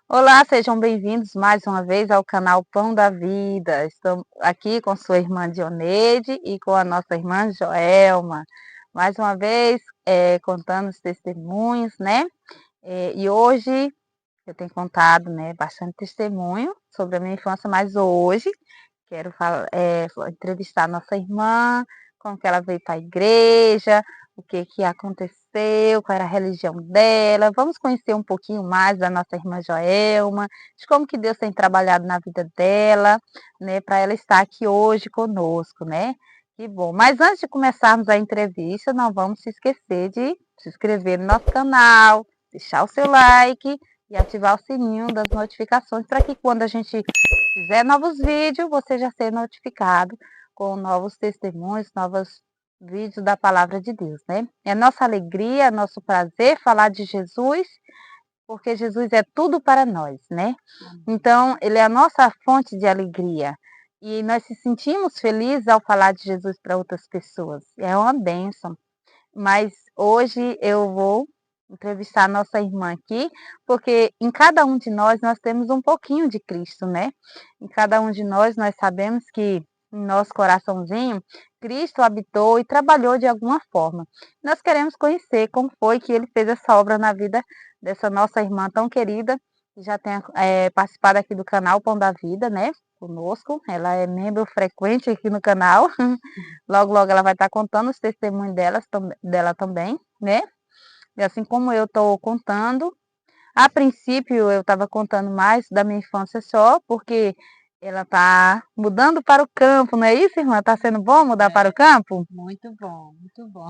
Olá, sejam bem-vindos mais uma vez ao canal Pão da Vida. Estou aqui com sua irmã Dioneide e com a nossa irmã Joelma. Mais uma vez, contando os testemunhos, né? E hoje eu tenho contado, né, bastante testemunho sobre a minha infância, mas hoje quero entrevistar a nossa irmã, como que ela veio para a igreja, o que que aconteceu, qual era a religião dela. Vamos conhecer um pouquinho mais da nossa irmã Joelma, de como que Deus tem trabalhado na vida dela, né, para ela estar aqui hoje conosco, né? Que bom. Mas antes de começarmos a entrevista, não vamos se esquecer de se inscrever no nosso canal, deixar o seu like e ativar o sininho das notificações para que quando a gente fizer novos vídeos, você já ser notificado com novos testemunhos, novos vídeos da palavra de Deus, né? É nossa alegria, é nosso prazer falar de Jesus, porque Jesus é tudo para nós, né? Então, ele é a nossa fonte de alegria. E nós se sentimos felizes ao falar de Jesus para outras pessoas. É uma bênção. Mas hoje eu vou entrevistar a nossa irmã aqui, porque em cada um de nós temos um pouquinho de Cristo, né? Em cada um de nós sabemos que em nosso coraçãozinho, Cristo habitou e trabalhou de alguma forma. Nós queremos conhecer como foi que ele fez essa obra na vida dessa nossa irmã tão querida, que já tem participado aqui do canal Pão da Vida, né? Conosco. Ela é membro frequente aqui no canal. Logo, logo ela vai estar contando os testemunhos dela também, né? E assim como eu estou contando. A princípio eu estava contando mais da minha infância só, porque ela está mudando para o campo, não é isso, irmã? Está sendo bom mudar para o É, campo? muito bom, muito bom.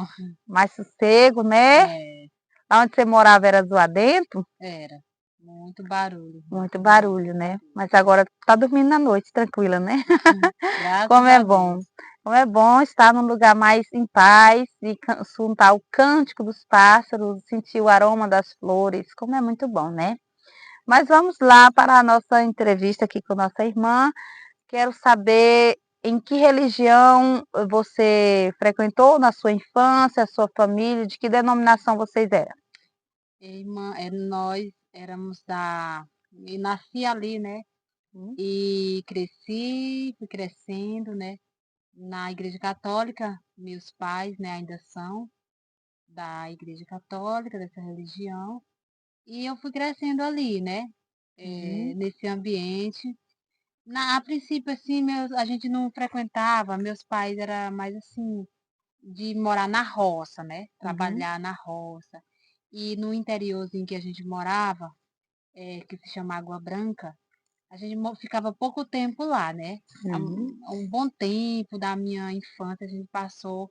Mais sossego, né? É, Lá onde você morava era dentro, era. Muito barulho, muito muito barulho, né? barulho. Mas agora tá dormindo na noite, tranquila, né? Como Graças é a bom. Deus. Como é bom estar num lugar mais em paz e escutar o cântico dos pássaros, sentir o aroma das flores. Como é muito bom, né? Mas vamos lá para a nossa entrevista aqui com nossa irmã. Quero saber em que religião você frequentou na sua infância, a sua família, de que denominação vocês eram? Irmã, nós éramos Eu nasci ali, né? Hum. E cresci, fui crescendo, né? Na Igreja Católica, meus pais, né, ainda são da Igreja Católica, dessa religião. E eu fui crescendo ali, né? Uhum. Nesse ambiente. A princípio, assim, a gente não frequentava, meus pais era mais assim, de morar na roça, né? Uhum. Trabalhar na roça. E no interiorzinho que a gente morava, que se chama Água Branca, a gente ficava pouco tempo lá, né? Uhum. Um bom tempo da minha infância a gente passou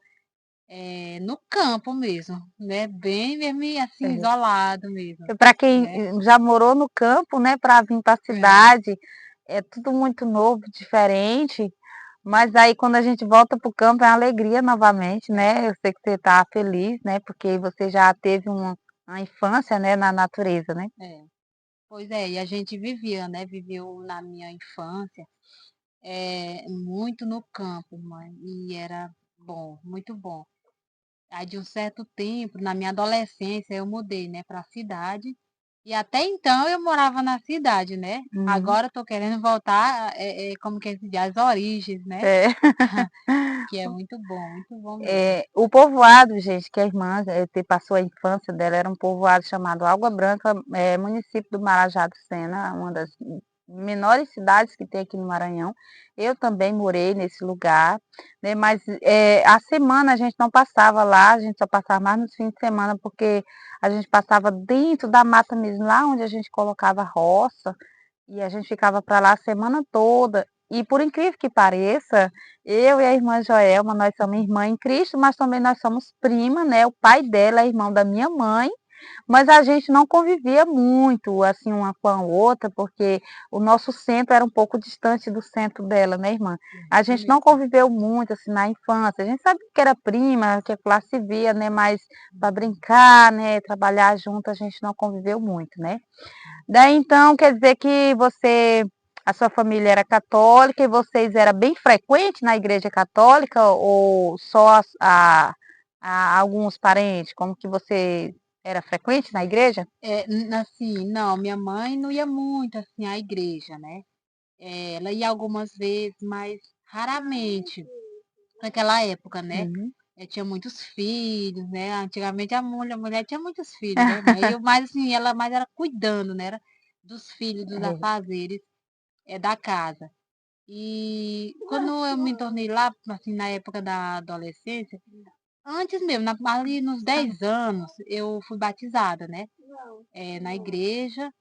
no campo mesmo, né? Bem mesmo e assim, isolado mesmo, Para quem né? já morou no campo, né, para vir para a É, cidade, é tudo muito novo, diferente. Mas aí quando a gente volta para o campo é uma alegria novamente, é, né? Eu sei que você está feliz, né? Porque você já teve uma infância, né, na natureza, né? é. Pois é, e a gente vivia, né? Viveu na minha infância muito no campo, mãe, e era bom, muito bom. Aí de um certo tempo, na minha adolescência, eu mudei, né, para a cidade. E até então eu morava na cidade, né? Uhum. Agora eu tô querendo voltar, como que se diz, às origens, né? É. Que é muito bom mesmo. O povoado, gente, que a irmã passou a infância dela, era um povoado chamado Água Branca, município do Marajá do Sena, uma das menores cidades que tem aqui no Maranhão. Eu também morei nesse lugar, né, mas a semana a gente não passava lá, a gente só passava mais nos fins de semana, porque a gente passava dentro da mata mesmo, lá onde a gente colocava roça, e a gente ficava para lá a semana toda. E por incrível que pareça, eu e a irmã Joelma, nós somos irmã em Cristo, mas também nós somos prima, né? O pai dela é irmão da minha mãe, mas a gente não convivia muito, assim, uma com a outra, porque o nosso centro era um pouco distante do centro dela, né, irmã? A Isso gente não mesmo. conviveu muito, assim, na infância. A gente sabe que era prima, que lá se via, né? Mas para brincar, né? Trabalhar junto, a gente não conviveu muito, né? Daí então quer dizer que a sua família era católica e vocês eram bem frequentes na igreja católica ou só alguns parentes? Como que vocês Era frequente na igreja? Assim, não, minha mãe não ia muito, assim, à igreja, né. Ela ia algumas vezes, mas raramente, naquela época, né. Uhum. Tinha muitos filhos, né, antigamente a mulher tinha muitos filhos, né, mas eu mais assim, ela mais era cuidando, né, era dos filhos, dos É. afazeres, da casa. E quando eu me tornei lá, assim, na época da adolescência, antes mesmo, ali nos 10 anos, eu fui batizada, né, na igreja,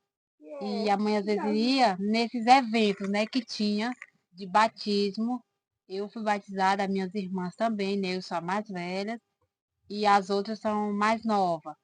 e a mãe às vezes ia nesses eventos, né, que tinha de batismo. Eu fui batizada, as minhas irmãs também, né, eu sou a mais velha, e as outras são mais novas.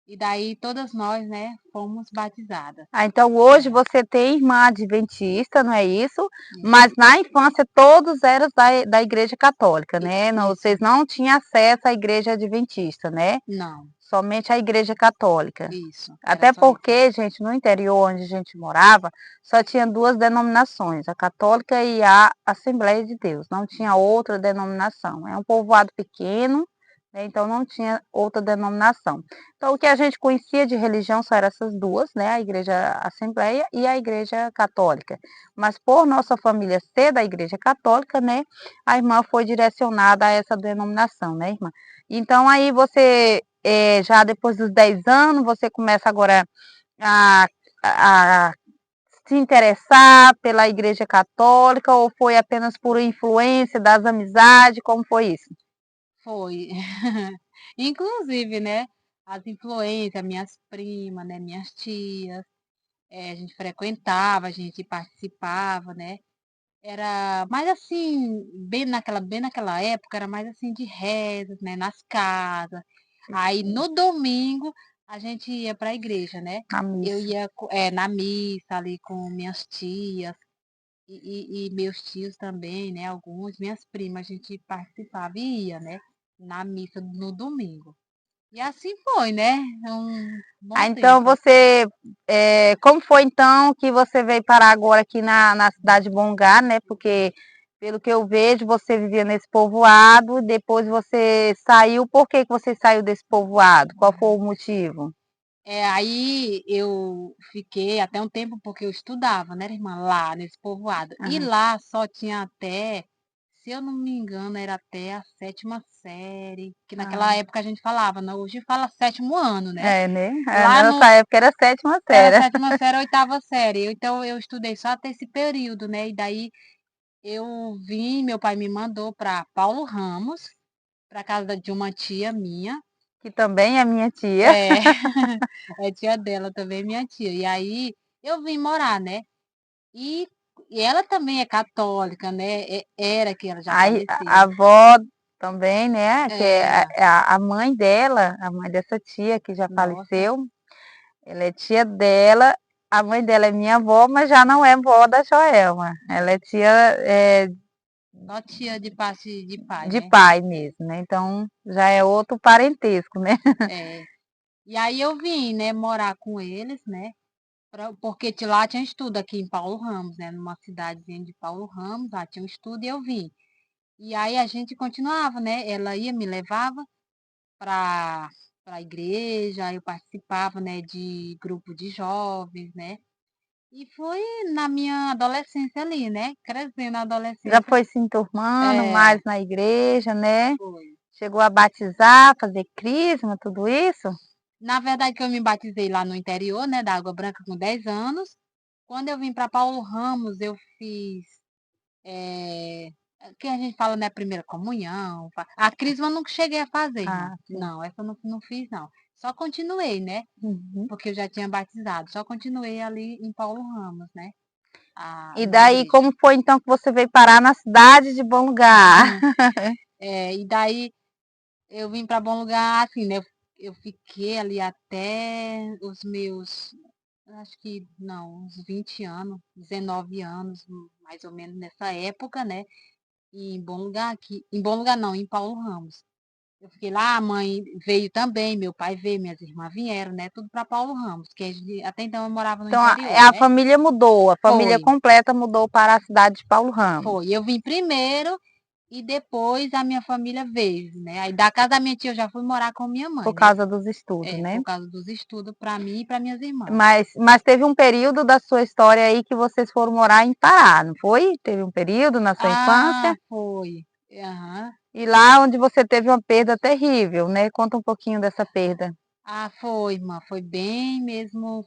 E daí todas nós, né, fomos batizadas. Ah, então hoje É, você tem irmã adventista, não é isso? isso, Mas na infância todos eram da igreja católica, né? Não, isso. vocês não tinham acesso à igreja adventista, né? Não, Somente a igreja católica. isso, era Até só isso. porque, gente, no interior onde a gente morava, só tinha duas denominações, a católica e a Assembleia de Deus. Não tinha outra denominação. É um povoado pequeno, né, então não tinha outra denominação. Então, o que a gente conhecia de religião só eram essas duas, né? A igreja Assembleia e a igreja católica. Mas por nossa família ser da igreja católica, né? A irmã foi direcionada a essa denominação, né, irmã? Então, aí você já depois dos 10 anos, você começa agora a, a se interessar pela Igreja Católica ou foi apenas por influência das amizades? Como foi isso? Foi. Inclusive, né, as influências, minhas primas, né, minhas tias, a gente frequentava, a gente participava, né. Era mais assim, bem naquela época, era mais assim de rezas, né, nas casas. Aí no domingo a gente ia para a igreja, né. Na Eu missa. ia na missa ali com minhas tias e meus tios também, né, alguns, minhas primas, a gente participava e ia, né, na missa no domingo. E assim foi, né, é um bom Ah, então tempo. você, como foi então que você veio parar agora aqui na cidade de Bongá, né? Porque pelo que eu vejo, você vivia nesse povoado, depois você saiu. Por que que você saiu desse povoado? Qual foi o motivo? Aí eu fiquei até um tempo, porque eu estudava, né, irmã, lá nesse povoado. E Aham. lá só tinha até, se eu não me engano, era até a sétima série, que naquela Ah, época a gente falava, né, hoje fala sétimo ano, né. é, né? Lá Na nossa no época era sétima Era série. sétima série, oitava série. Então eu estudei só até esse período, né, e daí eu vim, meu pai me mandou para Paulo Ramos, para casa de uma tia minha. Que também é minha tia. É, é tia dela também, minha tia. E aí eu vim morar, né. E e ela também é católica, né, era, que ela já Aí a faleceu. avó também, né? Que é Era. a mãe dela, a mãe dessa tia que já Nossa, faleceu. Ela é tia dela, a mãe dela é minha avó, mas já não é vó da Joelma. Ela é tia, só tia de parte de pai, de né. pai mesmo, né? Então já é outro parentesco, né? É. E aí eu vim, né, morar com eles, né, porque de lá tinha estudo aqui em Paulo Ramos, né, numa cidadezinha de Paulo Ramos, lá tinha um estudo e eu vim. E aí a gente continuava, né, ela ia, me levava para a igreja, eu participava, né, de grupo de jovens, né. E foi na minha adolescência ali, né, crescendo na Já adolescência. foi se enturmando É, mais na igreja, né? foi. Chegou a batizar, fazer crisma, tudo isso? Na verdade que eu me batizei lá no interior, né, da Água Branca com 10 anos. Quando eu vim para Paulo Ramos, eu fiz, eh, que a gente fala, né, primeira comunhão, a crisma eu não cheguei a fazer, irmã. Ah, sim. Não, essa eu não fiz não. Só continuei, né, Uhum. porque eu já tinha batizado, só continuei ali em Paulo Ramos, né, E na daí, igreja. como foi então que você veio parar na cidade de Bom Lugar? E daí eu vim para Bom Lugar, assim, né, eu fiquei ali até os meus, acho que não, uns 20 anos, 19 anos, mais ou menos nessa época, né, em Bom Lugar, aqui em Bom Lugar não, em Paulo Ramos. Eu fiquei lá, a mãe veio também, meu pai veio, minhas irmãs vieram, né, tudo para Paulo Ramos, que até então eu morava no Então interior, a né. família mudou, a família Foi, completa mudou para a cidade de Paulo Ramos. foi. Eu vim primeiro e depois a minha família veio, né? Aí da casa da minha tia eu já fui morar com minha mãe, Por né? causa dos estudos, né? Por causa dos estudos para mim e para minhas irmãs. Mas teve um período da sua história aí que vocês foram morar em Pará, não foi? Teve um período na sua Ah, infância? foi. Aham. E lá onde você teve uma perda terrível, né? Conta um pouquinho dessa perda. Ah, foi, irmã, foi bem mesmo,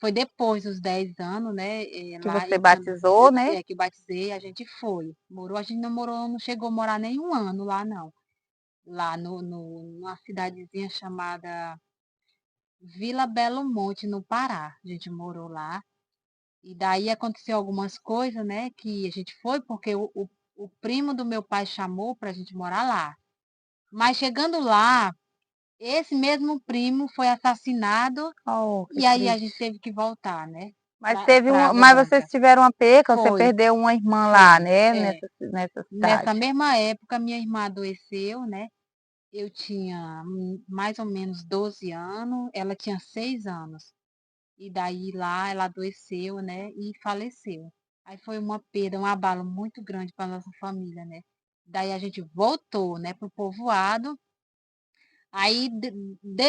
foi depois dos 10 anos, né? Que Lá você eu tinha, batizou, né? que eu batizei, a gente foi. Morou, a gente não morou, não chegou a morar nem um ano lá, não. Lá numa cidadezinha chamada Vila Belo Monte, no Pará. A gente morou lá. E daí aconteceu algumas coisas, né? Que a gente foi porque o primo do meu pai chamou para a gente morar lá. Mas chegando lá, esse mesmo primo foi assassinado Oh, que e aí a gente triste. teve que voltar, né? Mas Para Água mas vocês Branca. tiveram uma perca, você Foi, perdeu uma irmã lá, foi. né? É. Nessa Nessa cidade. mesma época, minha irmã adoeceu, né? Eu tinha mais ou menos 12 anos, ela tinha 6 anos. E daí lá ela adoeceu, né? E faleceu. Aí foi uma perda, um abalo muito grande para nossa família, né? Daí a gente voltou, né, pro povoado. Aí,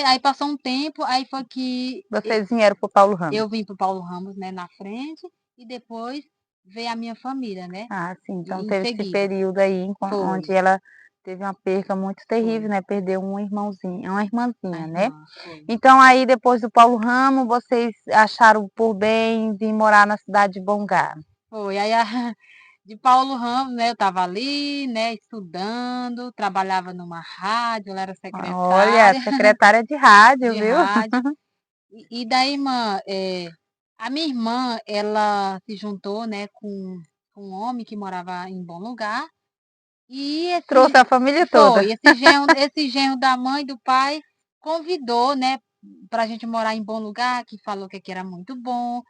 aí passou um tempo, aí foi que Vocês vieram para o Paulo Ramos. eu vim pro Paulo Ramos, né, na frente, e depois veio a minha família, né? Ah, sim. Então Em teve esse seguida. período aí onde Foi, ela teve uma perca muito terrível, foi. né? Perdeu um irmãozinho, uma A irmãzinha, né? irmã, foi. Então aí depois do Paulo Ramos, vocês acharam por bem vir morar na cidade de Bongá. Foi. Aí de Paulo Ramos, né? Eu estava ali, né, estudando, trabalhava numa rádio, ela era Olha, secretária secretária de rádio, de viu? rádio. E daí, irmã, a minha irmã, ela se juntou, né, com um homem que morava em Bom Lugar. E Trouxe a família toda. esse genro da mãe e do pai convidou, né, para a gente morar em Bom Lugar, que falou que aqui era muito bom.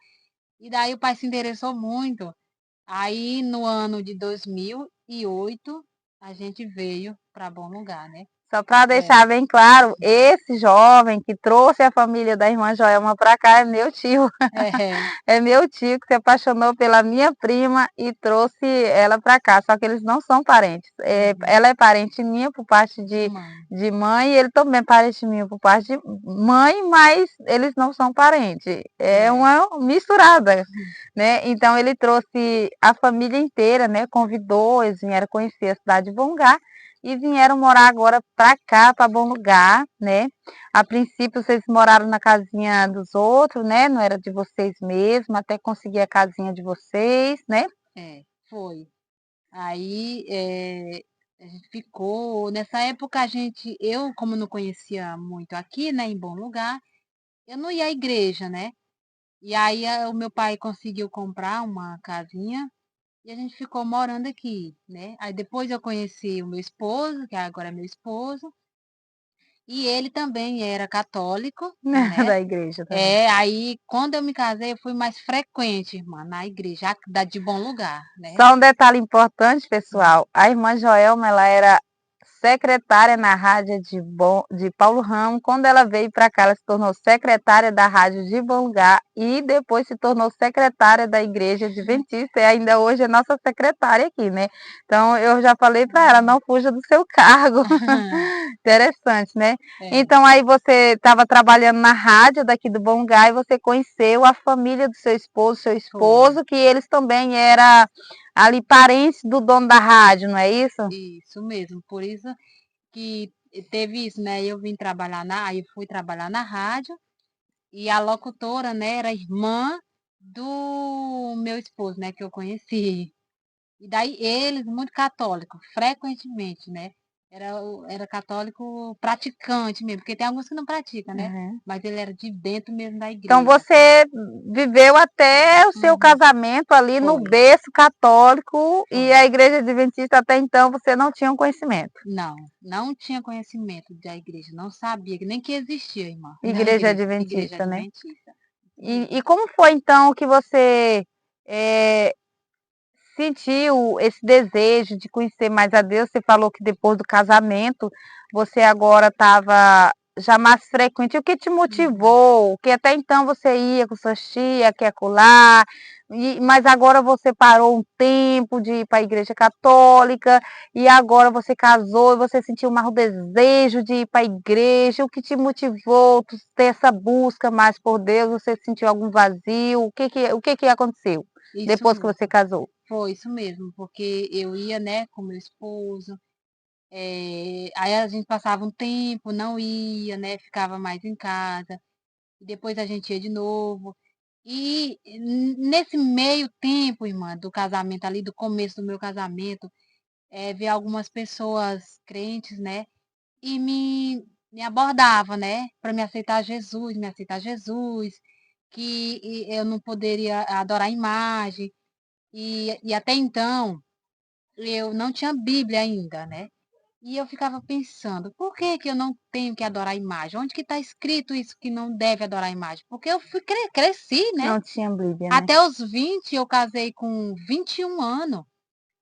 E daí o pai se interessou muito. Aí no ano de 2008 a gente veio para Bom Lugar, né? Só para É, deixar bem claro, esse jovem que trouxe a família da irmã Joelma para cá é meu tio. é, É meu tio que se apaixonou pela minha prima e trouxe ela para cá, só que eles não são parentes. uhum, Ela é parente minha por parte de mãe. de mãe e ele também é parente minha por parte de mãe, mas eles não são parentes. É É, uma misturada, né? Então ele trouxe a família inteira, né? Convidou, eles vieram conhecer a cidade de Bongá e vieram morar agora para cá, para Bom Lugar, né? A princípio vocês moraram na casinha dos outros, né? Não era de vocês mesmo, até conseguir a casinha de vocês, né? foi. Aí a gente ficou. Nessa época eu como não conhecia muito aqui, né, em Bom Lugar, eu não ia à igreja, né? E aí o meu pai conseguiu comprar uma casinha e a gente ficou morando aqui, né? Aí depois eu conheci o meu esposo, que agora é meu esposo, e ele também era católico, né? Da igreja também. Aí quando eu me casei, eu fui mais frequente, irmã, na igreja, da de Bom Lugar, né? Só um detalhe importante, Hum. pessoal. A irmã Joelma, ela era secretária na rádio de Paulo Ramos. Quando ela veio para cá, ela se tornou secretária da rádio de Bom Lugar e depois se tornou secretária da igreja adventista e ainda hoje é nossa secretária aqui, né? Então eu já falei para ela, não fuja do seu cargo. Interessante, né? É, Então aí você estava trabalhando na rádio daqui do Bongá e você conheceu a família do seu foi. esposo, que eles também eram ali parentes do dono da rádio, não é isso? Isso mesmo, por isso que teve isso, né? Aí eu fui trabalhar na rádio e a locutora, né, era irmã do meu esposo, né, que eu conheci. E daí eles, muito católicos, frequentemente, né? Era católico praticante mesmo, porque tem alguns que não praticam, né? Uhum. Mas ele era de dentro mesmo da Então igreja. você viveu até o seu Uhum. casamento ali no Foi, berço católico e foi. a igreja adventista até então você não tinha um conhecimento. Não, não tinha conhecimento da igreja, não sabia, nem que existia, irmã, na Igreja igreja adventista, né? adventista. Isso mesmo. E como foi então que você eh, sentiu esse desejo de conhecer mais a Deus? Você falou que depois do casamento você agora estava já mais frequente. O que te Uhum. motivou? Que até então você ia com sua tia, que acolá. Mas agora você parou um tempo de ir para a igreja católica e agora você casou e você sentiu mais o desejo de ir para a igreja. O que te motivou tu ter essa busca mais por Deus? Você sentiu algum vazio? O que que aconteceu Isso depois que mesmo, você casou? foi isso mesmo, porque eu ia, né, com meu esposo, aí a gente passava um tempo, não ia, né, ficava mais em casa, e depois a gente ia de novo. E nesse meio tempo, irmã, do casamento ali, do começo do meu casamento, ver algumas pessoas crentes, né, e me abordava, né, para me aceitar Jesus, que eu não poderia adorar a imagem, e até então eu não tinha Bíblia ainda, né. E eu ficava pensando: "Por que que eu não tenho que adorar a imagem? Onde que está escrito isso que não deve adorar a imagem?" Porque eu fui cresci, né. Não tinha Bíblia, né? Até os 20 eu casei com 21 anos,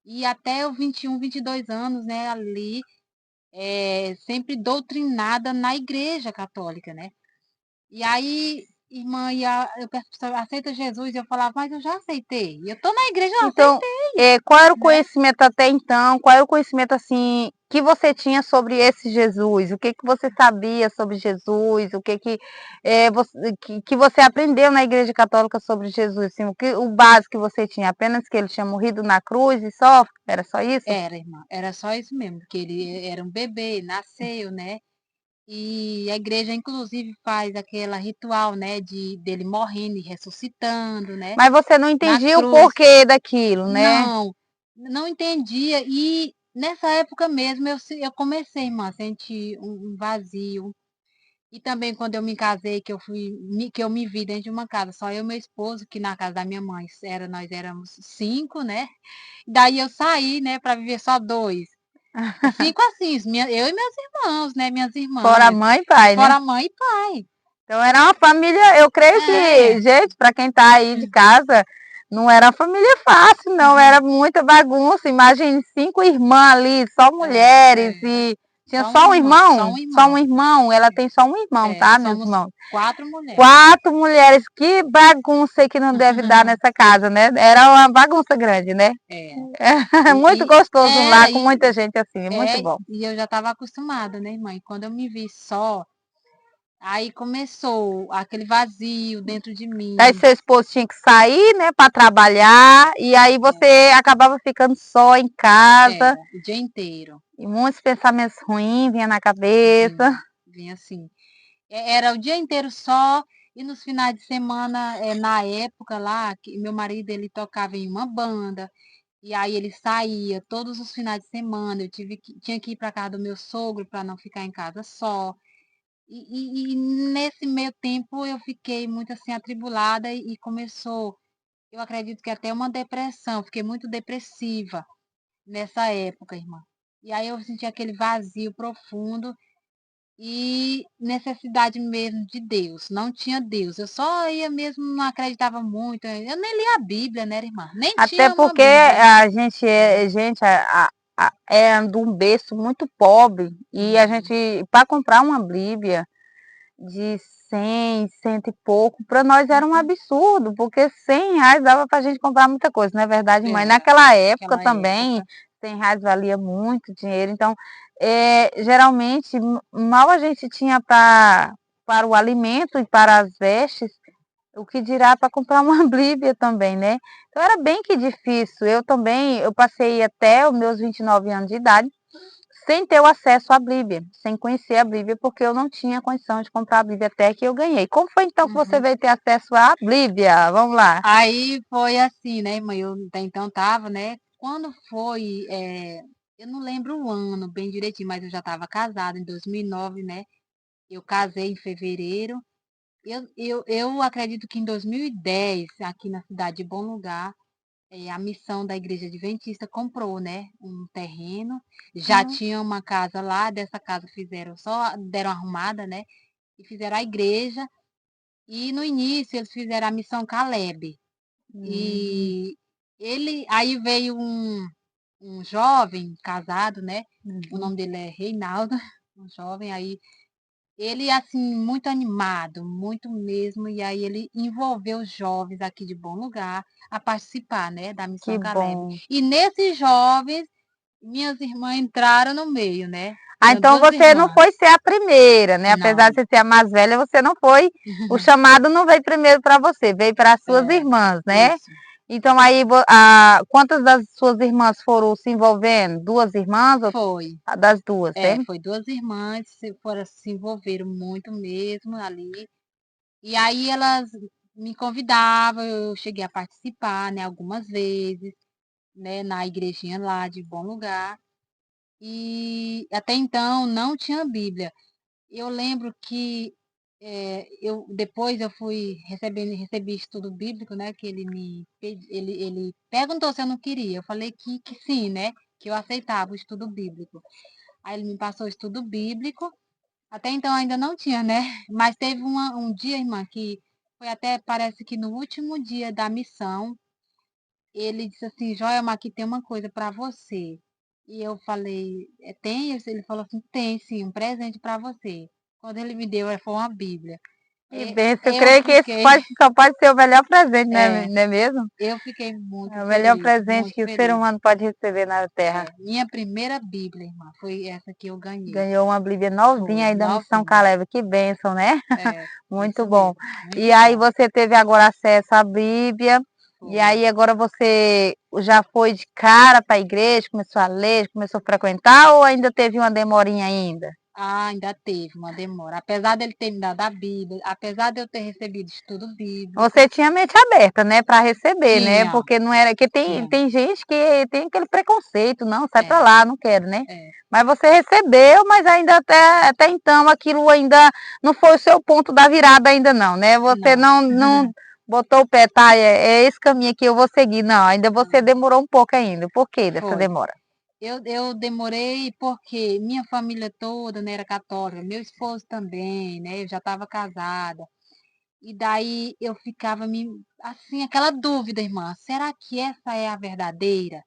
e até os 21, 22 anos, né, ali, sempre doutrinada na igreja católica, né. E aí, irmã, eu perguntava: "Aceita Jesus?" Eu falava: "Mas eu já aceitei, eu estou na igreja, eu Então, aceitei", qual era o né. conhecimento até então? Qual era o conhecimento, assim, que você tinha sobre esse Jesus? O que que você sabia sobre Jesus? O que que, que você aprendeu na igreja católica sobre Jesus, assim, o básico que você tinha? Apenas que ele tinha morrido na cruz e só? Era só isso? Era, irmã, era só isso mesmo, porque ele era um bebê, nasceu, né. E a igreja inclusive faz aquela ritual, né, dele morrendo e ressuscitando, né, Mas você não na entendia o cruz. porquê daquilo, né? Não, não entendia. E nessa época mesmo eu comecei, irmã, a sentir um vazio. E também quando eu me casei, que eu me vi dentro de uma casa, só eu e meu esposo, que na casa da minha mãe nós éramos 5, né. Daí eu saí, né, para viver só 2. 5 assim, eu e meus irmãos, né, minhas Fora irmãs, mãe e pai, né? fora mãe e pai. Então era uma família, eu creio que, É. gente, para quem está aí de casa, não era uma família fácil, não, era muita bagunça. Imagine 5 irmãs ali, só mulheres, Era. e tinha Só um só um irmão, só irmão? um Só um irmão. irmão? Ela tem só um irmão, tá, meus Somos irmãos? 4 mulheres. 4 mulheres, que bagunça que não deve dar nessa casa, né? Era uma bagunça grande, né? É. É muito gostoso um lar Era, com muita gente assim, é muito é, bom. e eu já estava acostumada, né, irmã, e quando eu me vi só, aí começou aquele vazio dentro de Aí mim. seu esposo tinha que sair, né, para trabalhar, e aí É, você acabava ficando só em casa, era, o dia inteiro. e muitos pensamentos ruins vinha na cabeça. Vinha assim. Era o dia inteiro só, e nos finais de semana, na época lá, que meu marido ele tocava em uma banda, e aí ele saía todos os finais de semana, tinha que ir para casa do meu sogro para não ficar em casa só. E nesse meio tempo eu fiquei muito assim atribulada e começou, eu acredito que até uma depressão, fiquei muito depressiva nessa época, irmã. E aí eu senti aquele vazio profundo e necessidade mesmo de Deus, não tinha Deus, eu só ia mesmo, não acreditava muito, eu nem lia a Bíblia, né, irmã, nem Até tinha uma porque Bíblia. a gente É, é de um berço muito pobre, e a uhum, gente, para comprar uma Bíblia de 100, cento e pouco, para nós era um uhum, absurdo, porque R$ 100 dava para a gente comprar muita coisa, não é verdade, mãe? era, Naquela época aquela também, época. R$ 100 valia muito dinheiro, então, geralmente, mal a gente tinha para o alimento e para as vestes, o que dirá para comprar uma Bíblia também, né? Então era bem que difícil. Eu também, eu passei até os meus 29 anos de idade sem ter o acesso à Bíblia, sem conhecer a Bíblia, porque eu não tinha condição de comprar a Bíblia até que eu ganhei. Como foi então que você Uhum. veio ter acesso à Bíblia? Vamos lá. Aí foi assim, né, irmã, eu até então estava, né, quando foi, eu não lembro o ano bem direitinho, mas eu já estava casada em 2009, né, eu casei em fevereiro, eu acredito que em 2010, aqui na cidade de Bom Lugar, a missão da igreja adventista comprou, né, um terreno, já Hum, tinha uma casa lá, dessa casa deram arrumada, né, e fizeram a igreja, e no início eles fizeram a missão Caleb. hum, E aí veio um jovem casado, né, o uhum. nome dele é Reinaldo, um jovem, aí ele, assim, muito animado, muito mesmo, e aí ele envolveu os jovens aqui de Bom Lugar a participar, né, da Que Missão Caleb. bom. E nesses jovens, minhas irmãs entraram no meio, né. Ah, Eram então 2 você não irmãs. foi ser a primeira, né, apesar de Não. você ser a mais velha, você não foi o chamado não veio primeiro para você, veio para as suas É, irmãs, né? isso. Então aí quantas das suas irmãs foram se envolvendo? 2 irmãs ou Foi. das 2, é? É, foi 2 irmãs, se envolveram muito mesmo ali. E aí elas me convidavam, eu cheguei a participar, né, algumas vezes, né, na igrejinha lá de Bom Lugar. E até então não tinha Bíblia. Eu lembro que, eu depois eu fui recebi estudo bíblico, né, que ele perguntou se eu não queria, eu falei que sim, né, que eu aceitava o estudo bíblico. Aí ele me passou o estudo bíblico, até então ainda não tinha, né, mas teve um dia, irmã, que foi até parece que no último dia da missão, ele disse assim: "Joelma, aqui tem uma coisa para você". E eu falei: tem?" Ele falou assim: "Tem sim, um presente para você". Quando ele me deu, foi uma Bíblia. Que bênção, eu Eu creio que esse fiquei só pode ser o melhor presente, né, é, não é mesmo? eu fiquei muito É o melhor feliz, presente muito que o ser feliz. humano pode receber na terra. Minha primeira Bíblia, irmã, foi essa que eu ganhei. Ganhou uma Bíblia novinha Foi, aí da Missão novinha. Caleb, que bênção, né? Muito Isso bom. mesmo, E muito aí bom. você teve agora acesso à Bíblia, e Foi. aí agora você já foi de cara para a igreja, começou a ler, começou a frequentar, ou ainda teve uma demorinha ainda? Ah, ainda teve uma demora. Apesar dele ter me dado a Bíblia, apesar de eu ter recebido estudo bíblico, Você tinha mente aberta, né, para receber, né? tinha, Porque não era que tem, tinha. tem gente que tem aquele preconceito, não, sai para É, lá, não quero, né? é. Mas você recebeu, mas ainda até então aquilo ainda não foi o seu ponto da virada ainda não, né? Você Não, não botou o pé, tá? É esse caminho aqui eu vou seguir. Não, ainda você não. demorou um pouco ainda. Por que dessa Foi. demora? Eu demorei porque minha família toda, né, era católica, meu esposo também, né, eu já estava casada. E daí eu ficava assim, aquela dúvida, irmã, será que essa é a verdadeira?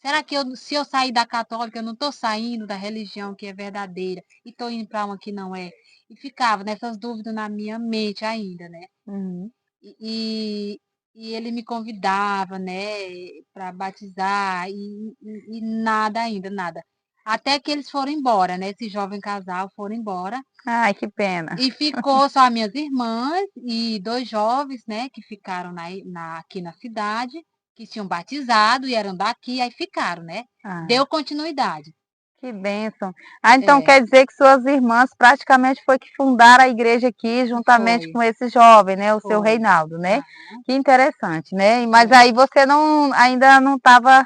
Será que se eu sair da católica, eu não estou saindo da religião que é verdadeira e estou indo para uma que não é? E ficava nessas dúvidas na minha mente ainda, né? Uhum. E, e ele me convidava, né, para batizar e nada ainda, nada. Até que eles foram embora, né? Esse jovem casal foram embora Ai, que pena. e ficou só minhas irmãs e 2 jovens, né, que ficaram aqui na cidade, que tinham batizado e eram daqui, aí ficaram, né. Ah. Deu continuidade. Que bênção. Ah, então É, quer dizer que suas irmãs praticamente foi que fundaram a igreja aqui juntamente foi, com esse jovem, né, o seu foi. Reinaldo, né? Aham, Que interessante, né? Mas é. aí você não, ainda não estava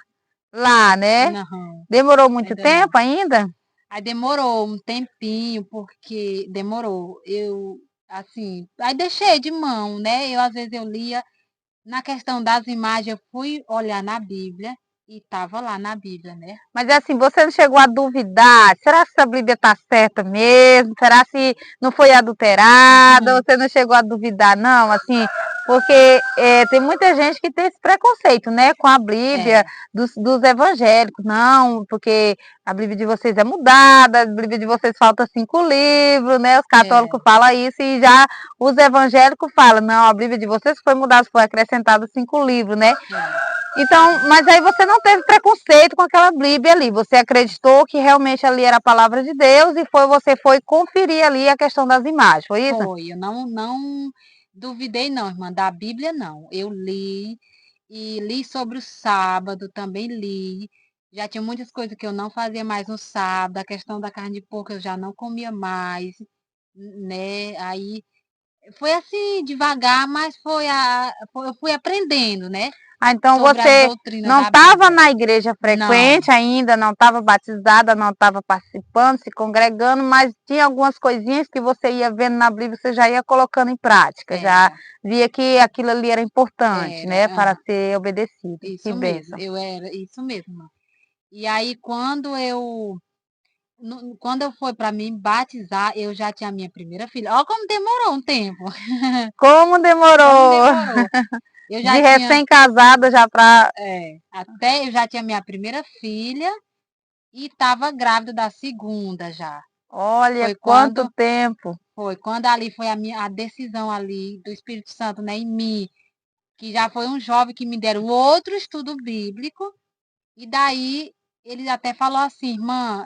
lá, né? Não, Demorou muito ainda não. tempo ainda? Aí demorou um tempinho, porque demorou. Assim, aí deixei de mão, né, às vezes eu lia na questão das imagens, eu fui olhar na Bíblia e estava lá na Bíblia, né. Mas é assim, você não chegou a duvidar? Será que essa Bíblia está certa mesmo? Será se não foi adulterada? Você não chegou a duvidar, não? Assim, porque tem muita gente que tem esse preconceito, né, com a Bíblia É, dos evangélicos. Não, porque a Bíblia de vocês é mudada, a Bíblia de vocês falta 5 livros, né? Os católicos é, falam isso e já os evangélicos falam, não, a Bíblia de vocês foi mudada, foi acrescentado 5 livros, né? é. Então, mas aí você não teve preconceito com aquela Bíblia ali. Você acreditou que realmente ali era a palavra de Deus e você foi conferir ali a questão das imagens, foi isso? Foi, eu não duvidei não, irmã, da Bíblia não. Eu li, e li sobre o sábado, também li. Já tinha muitas coisas que eu não fazia mais no sábado, a questão da carne de porco eu já não comia mais, né, aí foi assim, devagar, mas eu fui aprendendo, né, Ah, então sobre as você doutrinas não da estava Bíblia. na igreja Não, frequente ainda, não estava batizada, não estava participando, se congregando, mas tinha algumas coisinhas que você ia vendo na Bíblia, você já ia colocando em prática, já era, via que aquilo ali era importante, era, né, para ser obedecido. Que isso mesmo, bênção. eu era isso mesmo. E aí quando eu fui para me batizar, eu já tinha a minha primeira filha. Olha como demorou um tempo, Como como demorou demorou. Eu de já tinha recém-casada já para. até eu já tinha minha primeira filha e estava grávida da segunda já. Olha Foi quanto quando tempo. Foi. Quando ali foi a decisão ali do Espírito Santo, né, em mim, que já foi um jovem que me deram outro estudo bíblico, e daí ele até falou assim, irmã,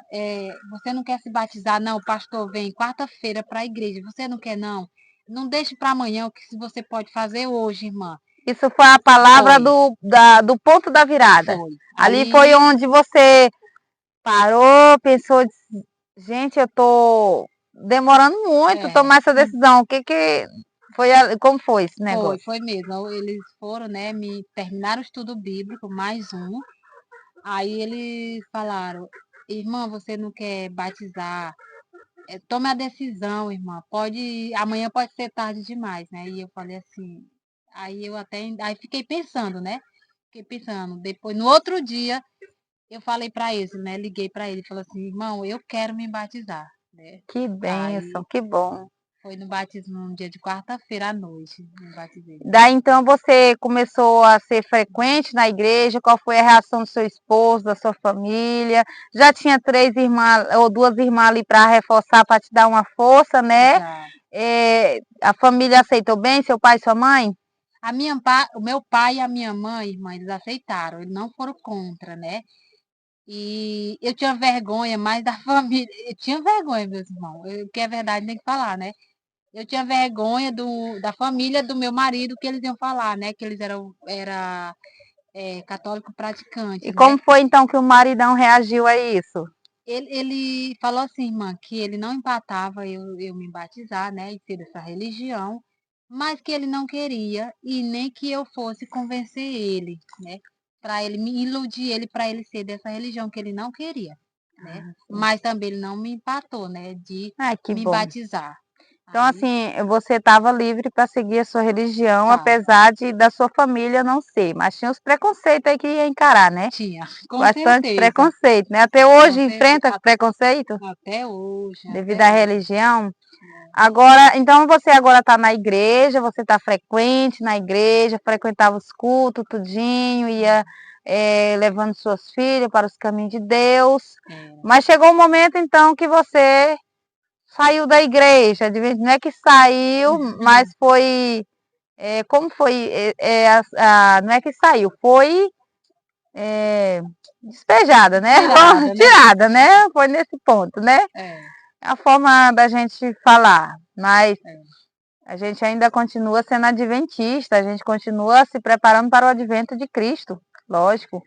você não quer se batizar? Não, o pastor vem quarta-feira para a igreja, você não quer não? Não deixe para amanhã o que você pode fazer hoje, irmã. Isso foi a palavra Foi, do ponto da virada. foi. Ali foi Aí, onde você parou, pensou, disse, gente, eu tô demorando muito tomar essa decisão. O que que foi, como foi esse negócio? foi mesmo. Eles foram, né, me terminaram o estudo bíblico, mais um. Aí eles falaram, irmã, você não quer batizar? Tome a decisão, irmã. Amanhã pode ser tarde demais, né? E eu falei assim, aí fiquei pensando, né? Fiquei pensando. Depois, no outro dia, eu falei para ele, né? Liguei para ele, falei assim, irmão, eu quero me batizar, né? Que Aí bênção, que bom. foi no batismo no dia de quarta-feira à noite, me batizei. Daí então você começou a ser frequente na igreja? Qual foi a reação do seu esposo, da sua família? Já tinha 3 irmãs ou 2 irmãs ali para reforçar, para te dar uma força, né? Já. A família aceitou bem, seu pai e sua mãe? O meu pai e a minha mãe, irmã, eles aceitaram, eles não foram contra, né? E eu tinha vergonha mais da família. Eu tinha vergonha, meus irmãos. O que é verdade tem que falar, né? Eu tinha vergonha da família do meu marido, que eles iam falar, né? Que eles eram católico E praticante, né? como foi então que o maridão reagiu a isso? Ele falou assim, irmã, que ele não empatava eu me batizar, né? E ser dessa religião, mas que ele não queria e nem que eu fosse convencer ele, né? Para ele me iludir ele para ele ser dessa religião que ele não queria, né? Mas também ele não me empatou, né? De Ai, que me bom. batizar. Então, Aí assim, você estava livre para seguir a sua religião, tava, apesar da sua família não ser, mas tinha os preconceitos aí que ia encarar, né? tinha, com Bastante certeza, preconceito, né? Até com hoje certeza, enfrenta preconceito até hoje, devido até à hoje. religião. Agora, então você agora está na igreja, você está frequente na igreja, frequentava os cultos, tudinho, ia levando suas filhas para os caminhos de Deus. Era. Mas chegou um momento então que você saiu da igreja, não é que saiu, mas foi, como foi, não é que saiu, foi despejada, né? Tirada, né? Tirada, né? Foi nesse ponto, né? É, É a forma da gente falar, mas é. a gente ainda continua sendo adventista, a gente continua se preparando para o advento de Cristo, lógico.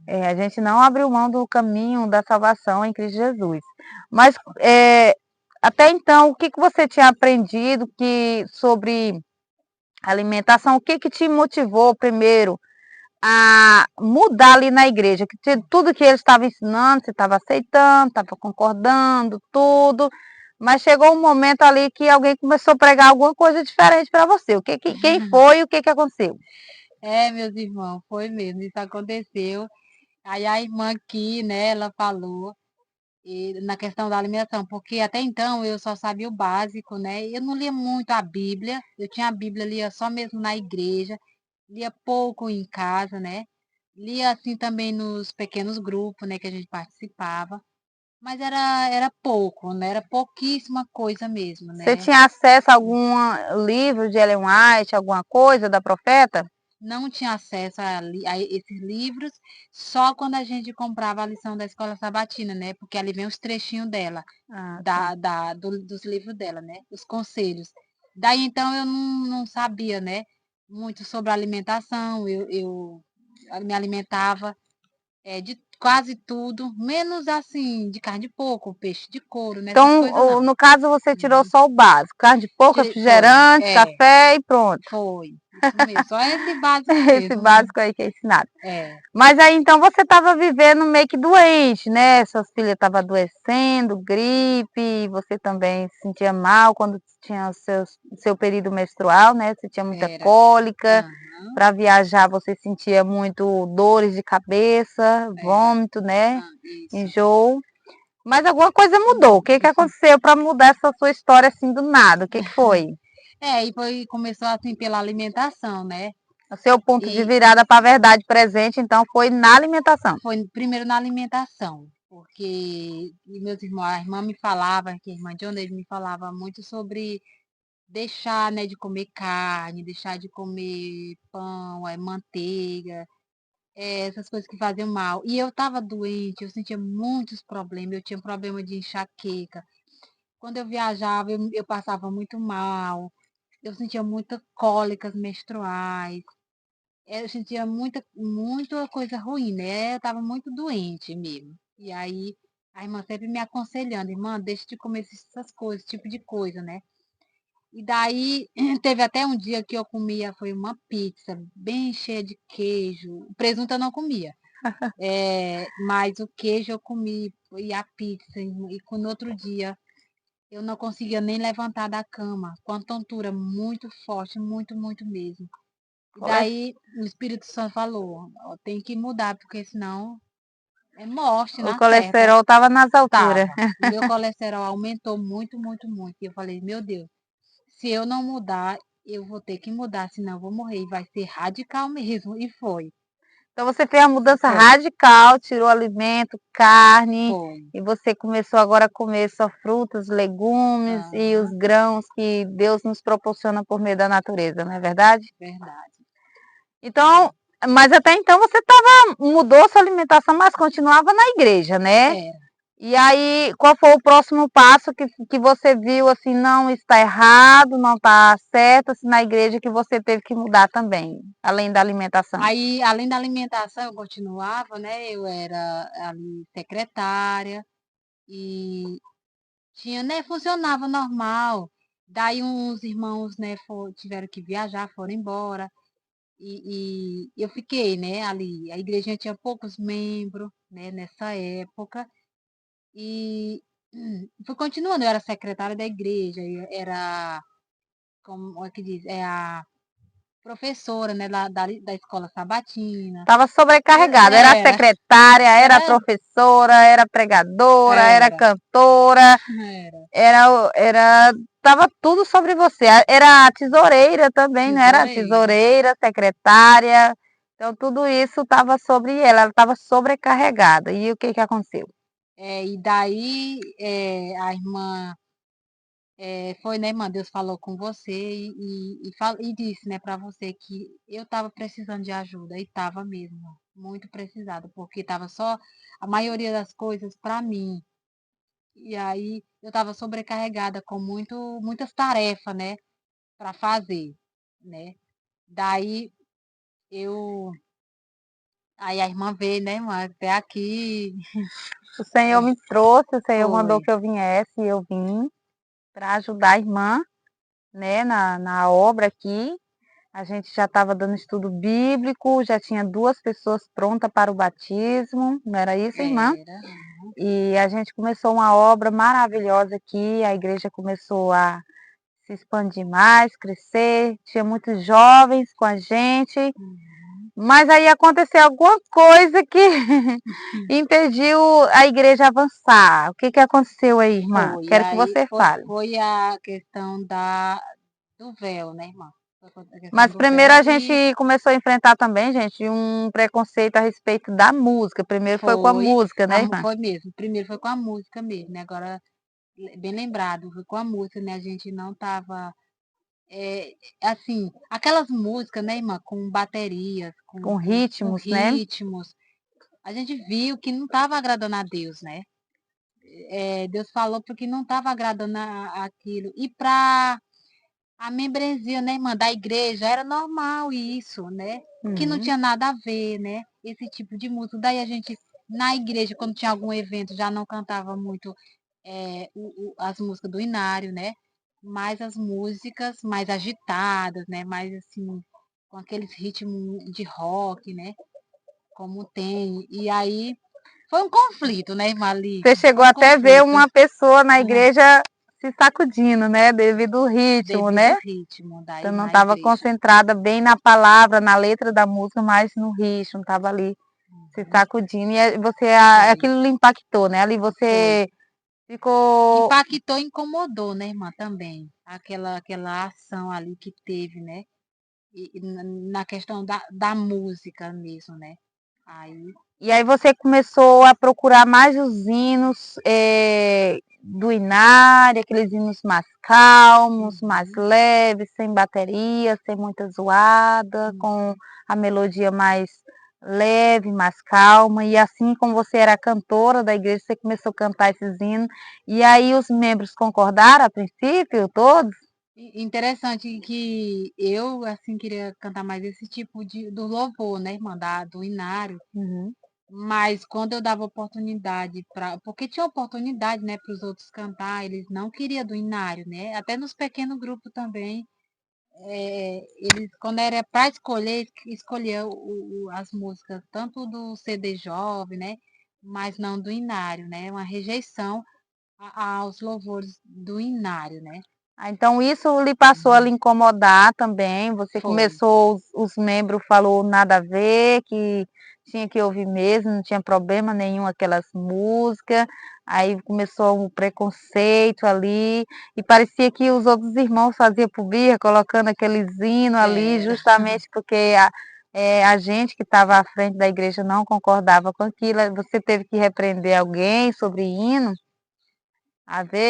A gente não abriu mão do caminho da salvação em Cristo Jesus. Mas até então, o que você tinha aprendido sobre alimentação? O que te motivou primeiro a mudar ali na igreja? Tudo que eles estavam ensinando, você estava aceitando, estava concordando, tudo. Mas chegou um momento ali que alguém começou a pregar alguma coisa diferente para você. Quem foi e o que aconteceu? Meus irmãos, foi mesmo, isso aconteceu. Aí a irmã aqui, né, ela falou na questão da alimentação, porque até então eu só sabia o básico, né? Eu não lia muito a Bíblia, eu tinha a Bíblia, lia só mesmo na igreja, lia pouco em casa, né? Lia assim também nos pequenos grupos, né, que a gente participava, mas era pouco, né? Era pouquíssima coisa mesmo, Você né? tinha acesso a algum livro de Ellen White, alguma coisa da profeta? Não tinha acesso a esses livros, só quando a gente comprava a lição da escola sabatina, né? Porque ali vem os trechinhos dela, Ah, tá. dos livros dela, né? Os conselhos. Daí então eu não sabia, né? Muito sobre alimentação, eu me alimentava de quase tudo, menos assim, de carne de porco, peixe de couro, né? Essas Então, coisas não. no caso, você tirou Uhum. só o básico, carne de porco, Foi, refrigerante, café e pronto. foi, isso mesmo, só esse básico Esse mesmo. básico aí que é ensinado. É, Mas aí então você estava vivendo meio que doente, né? Suas filhas estavam adoecendo, gripe, você também se sentia mal quando tinha seu período menstrual, né? Você tinha muita era. cólica, Aham, para viajar você sentia muito dores de cabeça, era. vômito, né? Isso. Enjoo. Mas alguma coisa mudou. O Mudou. que que aconteceu para mudar essa sua história assim do nada? O que que foi? Começou assim pela alimentação, né? O seu ponto de E virada para a verdade presente, então, foi na alimentação. foi primeiro na alimentação. porque meus irmãos, a irmã me falava, que a irmã de Oneide me falava muito sobre deixar, né, de comer carne, deixar de comer pão, manteiga, essas coisas que faziam mal. E eu estava doente, eu sentia muitos problemas, eu tinha problema de enxaqueca. Quando eu viajava, eu passava muito mal, eu sentia muitas cólicas menstruais, eu sentia muita coisa ruim, né? Eu estava muito doente mesmo. E aí a irmã sempre me aconselhando, irmã, deixa de comer essas coisas, esse tipo de coisa, né? E daí teve até um dia que eu comia, foi uma pizza bem cheia de queijo. O presunto eu não comia. Mas o queijo eu comi e a pizza. E no outro dia eu não conseguia nem levantar da cama, com a tontura muito forte, muito, muito mesmo. E Cole- daí o Espírito Santo falou, ó, tem que mudar, porque senão é morte O na certa. colesterol estava nas alturas. Tava. O meu colesterol aumentou muito, muito, muito. E eu falei, meu Deus, se eu não mudar, eu vou ter que mudar, senão eu vou morrer. E vai ser radical mesmo. E foi. Então você fez a mudança Foi. radical, tirou alimento, carne, Foi. e você começou agora a comer só frutas, legumes e os Aham, grãos que Deus nos proporciona por meio da natureza, não é verdade? verdade. Então, mas até então você mudou sua alimentação, mas continuava na igreja, né? Era. E aí, qual foi o próximo passo que você viu assim, não está errado, não está certo, assim, na igreja que você teve que mudar também, além da alimentação? Aí, além da alimentação, eu continuava, né? Eu era ali secretária e tinha, né? Funcionava normal. Daí uns irmãos, né, tiveram que viajar, foram embora. E eu fiquei, né, ali. A igreja tinha poucos membros, né, nessa época. E fui continuando, eu era secretária da igreja, era, como é que diz, é a professora, né, da escola sabatina. Estava sobrecarregada, era Era, secretária, era era, professora, era pregadora, era era, cantora, era. estava tudo sobre você. Era tesoureira também, não era? Tesoureira. Tesoureira, secretária, então tudo isso estava sobre ela estava sobrecarregada. E o que que aconteceu? E daí a irmã foi, né, irmã, Deus falou com você e disse, né, para você que eu estava precisando de ajuda, e estava mesmo, muito precisada, porque estava só a maioria das coisas para mim. E aí eu estava sobrecarregada com muitas tarefas, né, para fazer, né. Daí eu aí a irmã veio, né, irmã, até aqui. O Senhor É, me trouxe, o Senhor mandou foi. que eu viesse e eu vim para ajudar a irmã, né, na obra aqui. A gente já estava dando estudo bíblico, já tinha 2 pessoas prontas para o batismo, não era isso, irmã? Era. E a gente começou uma obra maravilhosa aqui, a igreja começou a se expandir mais, crescer, tinha muitos jovens com a gente, Uhum. mas aí aconteceu alguma coisa que impediu a igreja avançar. O que que aconteceu aí, irmã? Foi. Quero que Aí você foi, fale. foi a questão do véu, né, irmã? Foi a questão Mas do primeiro véu a e gente começou a enfrentar também, gente, um preconceito a respeito da música. Primeiro foi com a foi, música, né, irmã? foi mesmo. Primeiro foi com a música mesmo, né? Agora, bem lembrado, foi com a música, né? A gente não tava, assim, aquelas músicas, né, irmã, com baterias, Com com ritmos, né? ritmos. A gente viu que não estava agradando a Deus, né? Deus falou porque não estava agradando aquilo. E para a membresia, né, irmã, da igreja, era normal isso, né? Que não Uhum. tinha nada a ver, né? Esse tipo de música. Daí a gente, na igreja, quando tinha algum evento, já não cantava muito as músicas do Inário, né? Mais as músicas mais agitadas, né? Mais assim, com aqueles ritmos de rock, né? Como tem. E aí foi um conflito, né, irmã, ali? Você chegou Foi um até a ver conflito. uma pessoa na igreja se sacudindo, né? Devido ao ritmo, Devido ao né? ritmo Você não na estava igreja. concentrada bem na palavra, na letra da música, mas no ritmo, estava ali se Uhum. sacudindo. E você, Foi, aquilo lhe impactou, né? Ali foi. você ficou. Impactou e incomodou, né, irmã, também. Aquela ação ali que teve, né? E na questão da música mesmo, né? Aí, E aí você começou a procurar mais os hinos do Inário, aqueles hinos mais calmos, mais uhum, leves, sem bateria, sem muita zoada, com uhum. a melodia mais leve, mais calma. E assim como você era cantora da igreja, você começou a cantar esses hinos. E aí os membros concordaram a princípio, todos? Interessante que eu, assim, queria cantar mais esse tipo do louvor, né, irmã, do Inário. Uhum. Mas quando eu dava oportunidade para, porque tinha oportunidade, né, para os outros cantar, eles não queriam do Inário, né? Até nos pequenos grupos também, eles, quando era para escolher, escolhia as músicas, tanto do CD Jovem, né? Mas não do Inário, né? Uma rejeição aos louvores do Inário, né? Ah, então isso lhe passou a lhe Uhum. incomodar também. Você Foi. começou, os membros falou nada a ver, que tinha que ouvir mesmo, não tinha problema nenhum aquelas músicas. Aí começou o preconceito ali, e parecia que os outros irmãos faziam por birra, colocando aqueles hinos ali, Era. justamente porque a gente que estava à frente da igreja não concordava com aquilo. Aí você teve que repreender alguém sobre hino,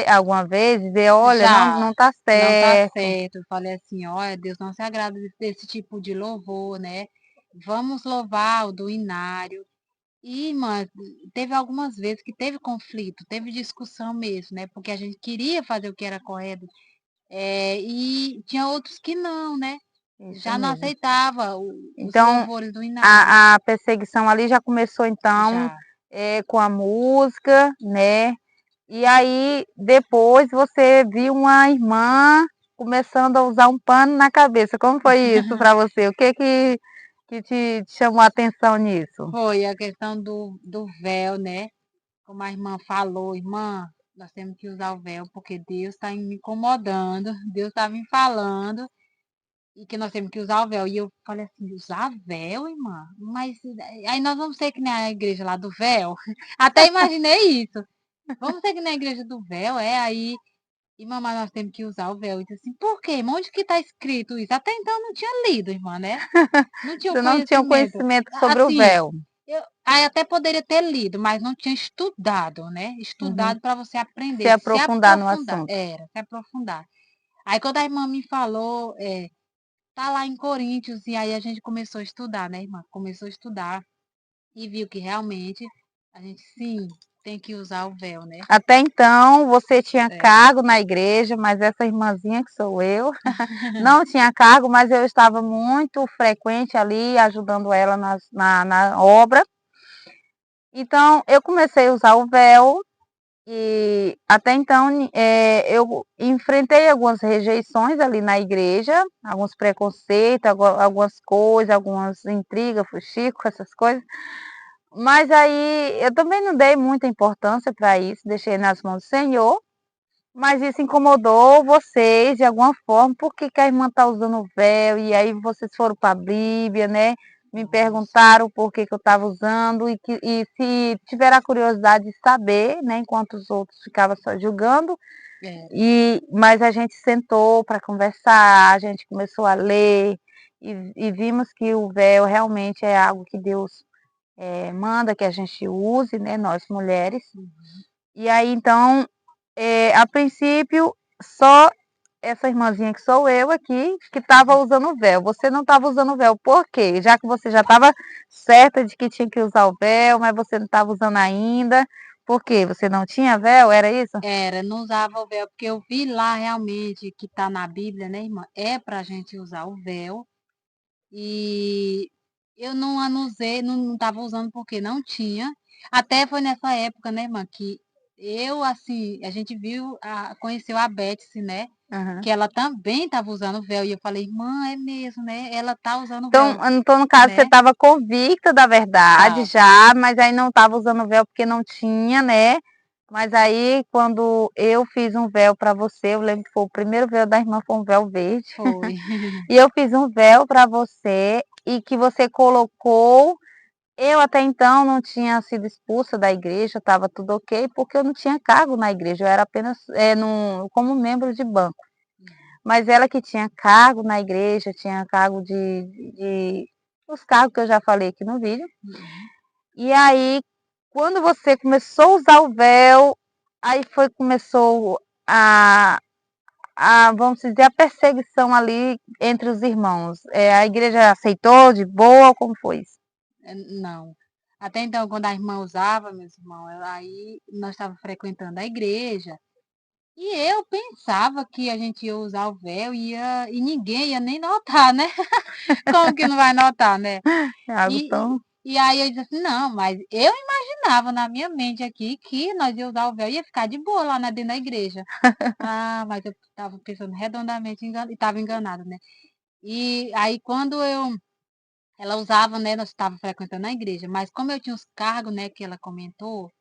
alguma vez, dizer, olha, não, Já não está não tá certo. certo. Eu falei assim, olha, Deus não se agrada desse tipo de louvor, né? Vamos louvar o do Inário. E, irmã, teve algumas vezes que teve conflito, teve discussão mesmo, né? Porque a gente queria fazer o que era correto, e tinha outros que não, né? Isso Já não mesmo. aceitava os Então, louvores do Inário. a perseguição ali já começou, então, Já. com a música, né? E aí, depois, você viu uma irmã começando a usar um pano na cabeça. Como foi isso para você? O que te chamou a atenção nisso? Foi a questão do véu, né? Como a irmã falou, irmã, nós temos que usar o véu porque Deus está me incomodando, Deus está me falando e que nós temos que usar o véu. E eu falei assim, usar véu, irmã? Mas aí nós vamos ser que nem a igreja lá do véu? Até imaginei isso. Vamos ser que nem a igreja do véu, aí, e mamãe, nós temos que usar o véu. E disse assim, por quê? Irmã? Onde que está escrito isso? Até então eu não tinha lido, irmã, né? Não tinha o Você não tinha um conhecimento. conhecimento sobre o Assim, véu. aí até poderia ter lido, mas não tinha estudado, né? Uhum. Estudado para você Se aprender, se aprofundar no aprofundar. assunto. Era, se aprofundar. Aí quando a irmã me falou, tá lá em Coríntios, e aí a gente começou a estudar, né, irmã? Começou a estudar e viu que realmente a gente sim tem que usar o véu, né? Até então, você tinha É, cargo na igreja, mas essa irmãzinha que sou eu, não tinha cargo, mas eu estava muito frequente ali, ajudando ela na obra. Então, eu comecei a usar o véu e até então eu enfrentei algumas rejeições ali na igreja, alguns preconceitos, algumas coisas, algumas intrigas, fuxico, essas coisas. Mas aí eu também não dei muita importância para isso, deixei nas mãos do Senhor. Mas isso incomodou vocês de alguma forma, por que que a irmã está usando o véu? E aí vocês foram para a Bíblia, né? Me nossa, perguntaram por que que eu estava usando e se tiver a curiosidade de saber, né? Enquanto os outros ficavam só julgando. era. Mas a gente sentou para conversar, a gente começou a ler e vimos que o véu realmente é algo que Deus manda que a gente use, né? Nós mulheres. Uhum. E aí então a princípio, só essa irmãzinha que sou eu aqui, que estava usando o véu. Você não estava usando o véu, por quê? Já que você já estava certa de que tinha que usar o véu, mas você não estava usando ainda. Por quê? Você não tinha véu, era isso? Era, não usava o véu, porque eu vi lá realmente que está na Bíblia, né, irmã? É para a gente usar o véu. E eu não usei, não estava usando porque não tinha. Até foi nessa época, né, irmã, que eu, assim, a gente viu, conheceu a Betsy, né? Aham. Que ela também estava usando véu. E eu falei, irmã, é mesmo, né? Ela tá usando véu, Então, no caso, você né? estava convicta da verdade Tava. já, mas aí não estava usando véu porque não tinha, né? Mas aí, quando eu fiz um véu para você, eu lembro que foi o primeiro véu da irmã, foi um véu verde. Foi. E eu fiz um véu para você e que você colocou. Eu até então não tinha sido expulsa da igreja, estava tudo ok, porque eu não tinha cargo na igreja, eu era apenas como membro de banco. Mas ela que tinha cargo na igreja, tinha cargo de os cargos que eu já falei aqui no vídeo. Uhum. E aí, quando você começou a usar o véu, aí começou vamos dizer, a perseguição ali entre os irmãos. A igreja aceitou de boa, como foi isso? Não. Até então, quando a irmã usava, meus irmãos, aí nós estávamos frequentando a igreja. E eu pensava que a gente ia usar o véu e ninguém ia nem notar, né? Como que não vai notar, né? É algo E, tão... e, e aí eu disse assim, não, mas eu imaginava na minha mente aqui que nós ia usar o véu e ia ficar de boa lá dentro da igreja. Ah, mas eu estava pensando redondamente e estava enganada, né? E aí quando ela usava, né, nós estávamos frequentando a igreja, mas como eu tinha os cargos, né, que ela comentou,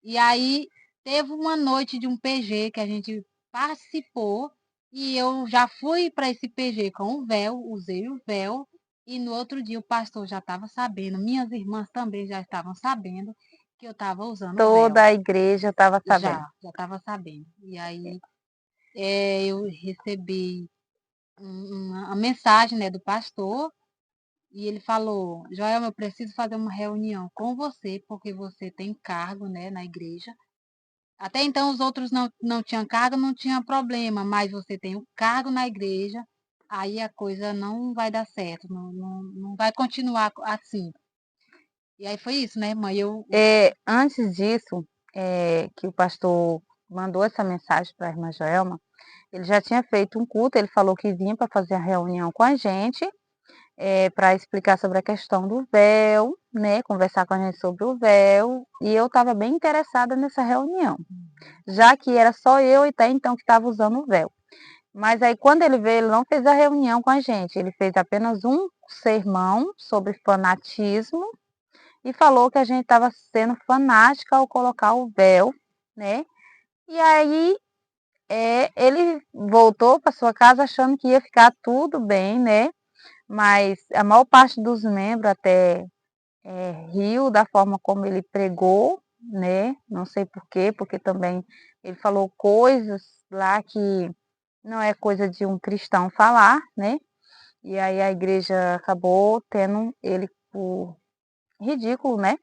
e aí teve uma noite de um PG que a gente participou e eu já fui para esse PG com o véu, usei o véu, e no outro dia o pastor já estava sabendo, minhas irmãs também já estavam sabendo que eu estava usando o Toda véu. a igreja estava sabendo. Já estava sabendo. E aí eu recebi uma mensagem, né, do pastor, e ele falou, Joelma, eu preciso fazer uma reunião com você, porque você tem cargo, né, na igreja. Até então os outros não tinham cargo, não tinha problema, mas você tem um cargo na igreja, aí a coisa não vai dar certo, não vai continuar assim. E aí foi isso, né, irmã? Antes disso, que o pastor mandou essa mensagem para a irmã Joelma, ele já tinha feito um culto, ele falou que vinha para fazer a reunião com a gente, para explicar sobre a questão do véu, né, conversar com a gente sobre o véu, e eu estava bem interessada nessa reunião, já que era só eu e até então que estava usando o véu. Mas aí quando ele veio, ele não fez a reunião com a gente, ele fez apenas um sermão sobre fanatismo e falou que a gente estava sendo fanática ao colocar o véu, né? E aí ele voltou para sua casa achando que ia ficar tudo bem, né? Mas a maior parte dos membros até riu da forma como ele pregou, né? Não sei por quê, porque também ele falou coisas lá que não é coisa de um cristão falar, né? E aí a igreja acabou tendo ele por ridículo, né?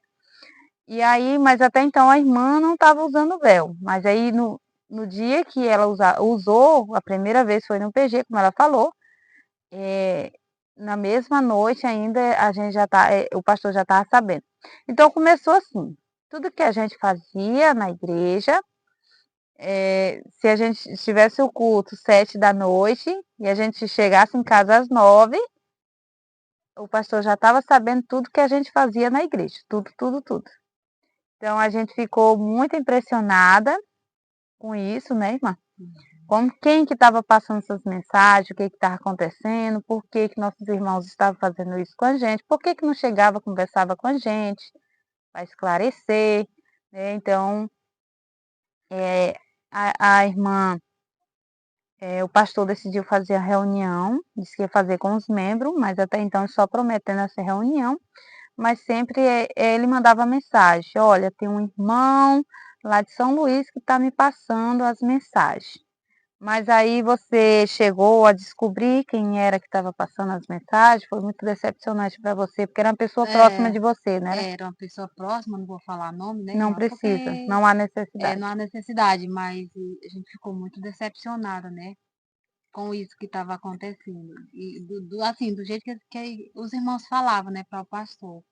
E aí, mas até então a irmã não estava usando véu. Mas aí no dia que ela usou, a primeira vez foi no PG, como ela falou, é, na mesma noite ainda a gente o pastor já estava sabendo. Então começou assim, tudo que a gente fazia na igreja, se a gente tivesse o culto 7 da noite e a gente chegasse em casa às 9, o pastor já estava sabendo tudo que a gente fazia na igreja, tudo, tudo, tudo. Então a gente ficou muito impressionada com isso, né, irmã? Como quem que estava passando essas mensagens, o que estava acontecendo, por que que nossos irmãos estavam fazendo isso com a gente, por que que não chegava, conversava com a gente, para esclarecer, né? Então, a irmã, o pastor decidiu fazer a reunião, disse que ia fazer com os membros, mas até então só prometendo essa reunião, mas sempre ele mandava mensagem, olha, tem um irmão lá de São Luís que está me passando as mensagens. Mas aí você chegou a descobrir quem era que estava passando as mensagens? Foi muito decepcionante para você, porque era uma pessoa próxima É, de você, né? era uma pessoa próxima, não vou falar nome, né, Não irmã? precisa, Porque não há necessidade. não há necessidade, mas a gente ficou muito decepcionada, né, com isso que estava acontecendo. E assim, do jeito que os irmãos falavam, né, para o pastor.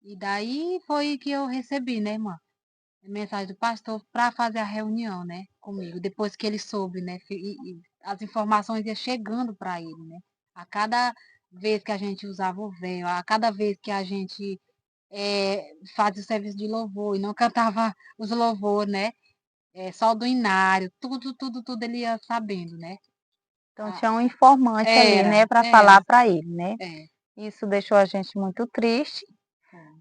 E daí foi que eu recebi, né, irmã? A mensagem do pastor para fazer a reunião, né, comigo. Depois que ele soube, né, e as informações iam chegando para ele, né? A cada vez que a gente usava o véu, a cada vez que a gente fazia o serviço de louvor e não cantava os louvor, né? Só do inário, tudo ele ia sabendo, né? Então Ah, tinha um informante ali, né, para falar para ele, né? é, Isso deixou a gente muito triste. foi.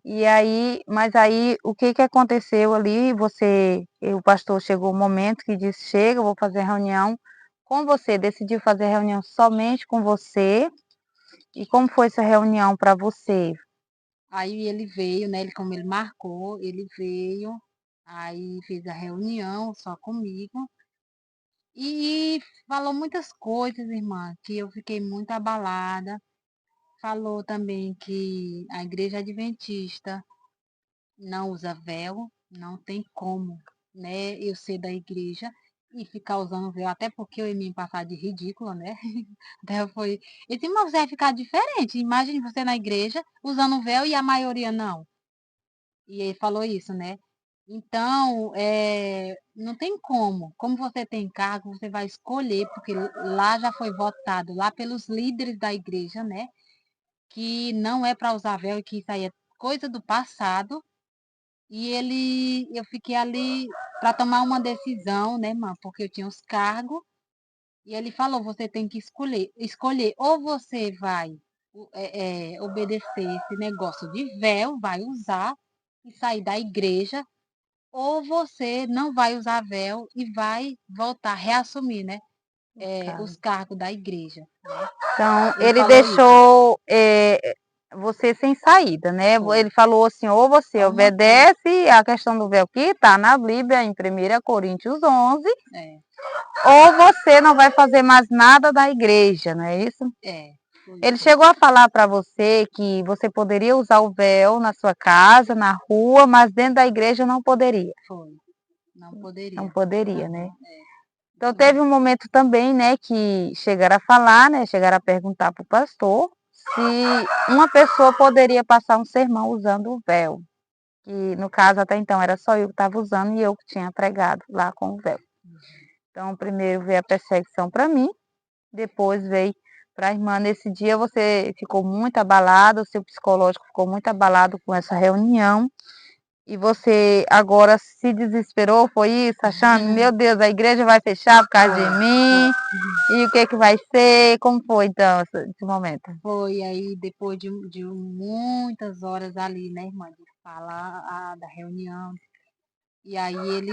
E aí, mas aí o que que aconteceu ali? O pastor chegou o momento que disse: chega, eu vou fazer reunião com você. Decidiu fazer reunião somente com você. E como foi essa reunião para você? Aí ele veio, né? Como ele marcou, ele veio, aí fez a reunião só comigo. E falou muitas coisas, irmã, que eu fiquei muito abalada. falou também que a igreja adventista não usa véu, não tem como, né, eu ser da igreja e ficar usando véu, até porque eu ia me passar de ridícula, né? Até foi. Eu disse, mas você vai ficar diferente. Imagine você na igreja usando véu e a maioria não. E ele falou isso, né? Então, não tem como. Como você tem cargo, você vai escolher, porque lá já foi votado, lá pelos líderes da igreja, né? Que não é para usar véu e que isso aí é coisa do passado. E eu fiquei ali para tomar uma decisão, né, mãe? Porque eu tinha os cargos. E ele falou, você tem que escolher, ou você vai obedecer esse negócio de véu, vai usar e sair da igreja, ou você não vai usar véu e vai voltar, reassumir, né, os cargos da igreja. Né? Então, Ele ele falou isso. deixou você sem saída, né? Foi. Ele falou assim, ou você Só uma coisa. obedece a questão do véu que está na Bíblia, em 1 Coríntios 11, É, ou você não vai fazer mais nada da igreja, não é isso? foi Ele isso aí. chegou a falar para você que você poderia usar o véu na sua casa, na rua, mas dentro da igreja não poderia. Foi. Não Não poderia. poderia, né? Então Isso mesmo. teve um momento também, né, que chegaram a falar, né, chegaram a perguntar para o pastor se uma pessoa poderia passar um sermão usando o véu. Que no caso até então era só eu que estava usando e eu que tinha pregado lá com o véu. Então primeiro veio a perseguição para mim, depois veio para a irmã. Nesse dia você ficou muito abalado, o seu psicológico ficou muito abalado com essa reunião. E você agora se desesperou, foi isso? Achando, meu Deus, a igreja vai fechar por causa de mim? E o que que vai ser? Como foi então esse momento? Foi aí depois de muitas horas ali, né, irmã, de falar da reunião. E aí ele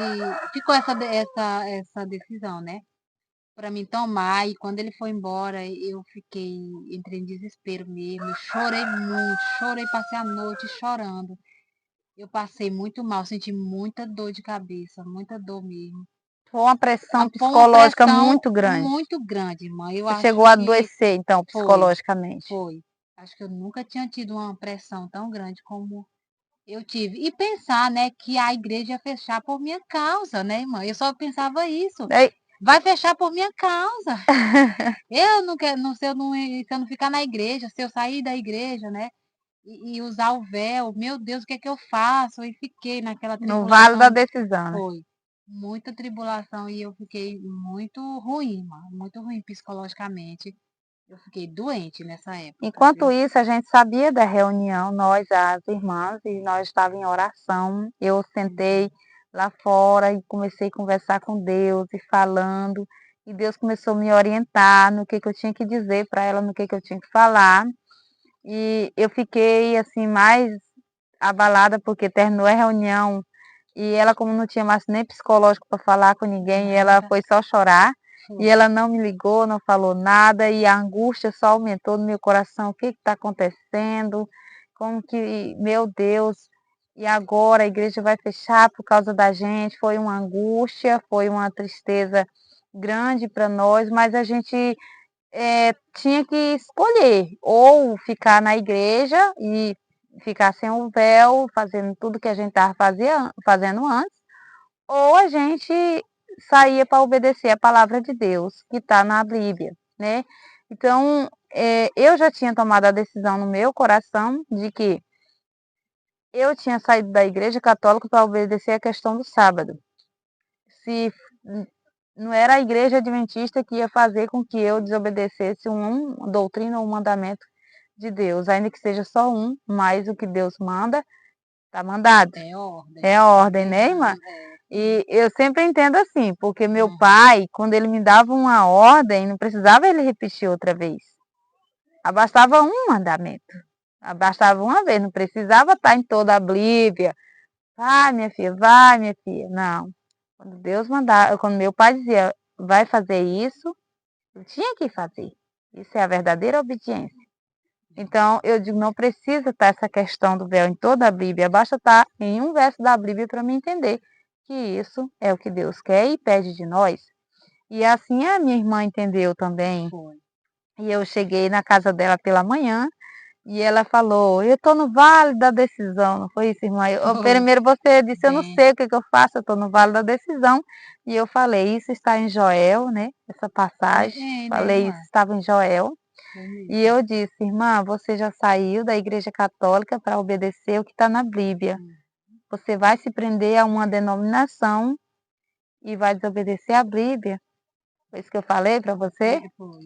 ficou essa decisão, né, para mim tomar. E quando ele foi embora, entrei em desespero mesmo. Eu chorei muito, chorei, passei a noite chorando. Eu passei muito mal, senti muita dor de cabeça, muita dor mesmo. Foi uma pressão Foi uma psicológica pressão muito grande. muito grande, irmã. Eu Você acho chegou a que adoecer, então, foi. psicologicamente. Foi. Acho que eu nunca tinha tido uma pressão tão grande como eu tive. E pensar, né, que a igreja ia fechar por minha causa, né, irmã? Eu só pensava isso. Daí, Vai fechar por minha causa. Eu não quero, não, se eu não ficar na igreja, se eu sair da igreja, né, e usar o véu, meu Deus, o que é que eu faço? E fiquei naquela no vale da tribulação. decisão, né? Foi. Muita tribulação e eu fiquei muito ruim, irmã, muito ruim psicologicamente. Eu fiquei doente nessa época, Enquanto viu? isso, a gente sabia da reunião, nós, as irmãs, e nós estávamos em oração. Eu sentei lá fora e comecei a conversar com Deus e falando. E Deus começou a me orientar no que eu tinha que dizer para ela, no que eu tinha que falar. E eu fiquei assim mais abalada porque terminou a reunião e ela, como não tinha mais nem psicológico para falar com ninguém, ela Nada. foi só chorar. E Foi. ela não me ligou, não falou nada, e a angústia só aumentou no meu coração. O que está acontecendo? Como que, meu Deus, e agora a igreja vai fechar por causa da gente? Foi uma angústia, foi uma tristeza grande para nós, mas a gente tinha que escolher, ou ficar na igreja e ficar sem o véu, fazendo tudo que a gente estava fazendo antes, ou a gente saía para obedecer a palavra de Deus, que está na Bíblia, né? Então, eu já tinha tomado a decisão no meu coração de que eu tinha saído da igreja católica para obedecer a questão do sábado. Se não era a igreja adventista que ia fazer com que eu desobedecesse uma doutrina ou um mandamento de Deus, ainda que seja só um, mas o que Deus manda, está mandado. É ordem. É a ordem, né, irmã? E eu sempre entendo assim, porque meu pai, quando ele me dava uma ordem, não precisava ele repetir outra vez. Abastava um mandamento. Abastava uma vez, não precisava estar em toda a Bíblia. Vai, minha filha. Não. Quando Deus mandava, quando meu pai dizia, vai fazer isso, eu tinha que fazer. Isso é a verdadeira obediência. Então, eu digo, não precisa estar essa questão do véu em toda a Bíblia, basta estar em um verso da Bíblia para me entender que isso é o que Deus quer e pede de nós. E assim a minha irmã entendeu também. Foi. E eu cheguei na casa dela pela manhã E ela falou, eu estou no vale da decisão, não foi isso, irmã? Foi Primeiro você disse, eu não bem. sei o que que eu faço, eu estou no vale da decisão. E eu falei, isso está em Joel, né? Essa passagem, Né, falei, isso irmã? estava em Joel. Foi E mesmo. eu disse, irmã, você já saiu da Igreja Católica para obedecer o que está na Bíblia. Hum. Você vai se prender a uma denominação e vai desobedecer a Bíblia. Foi isso que eu falei para você? Foi.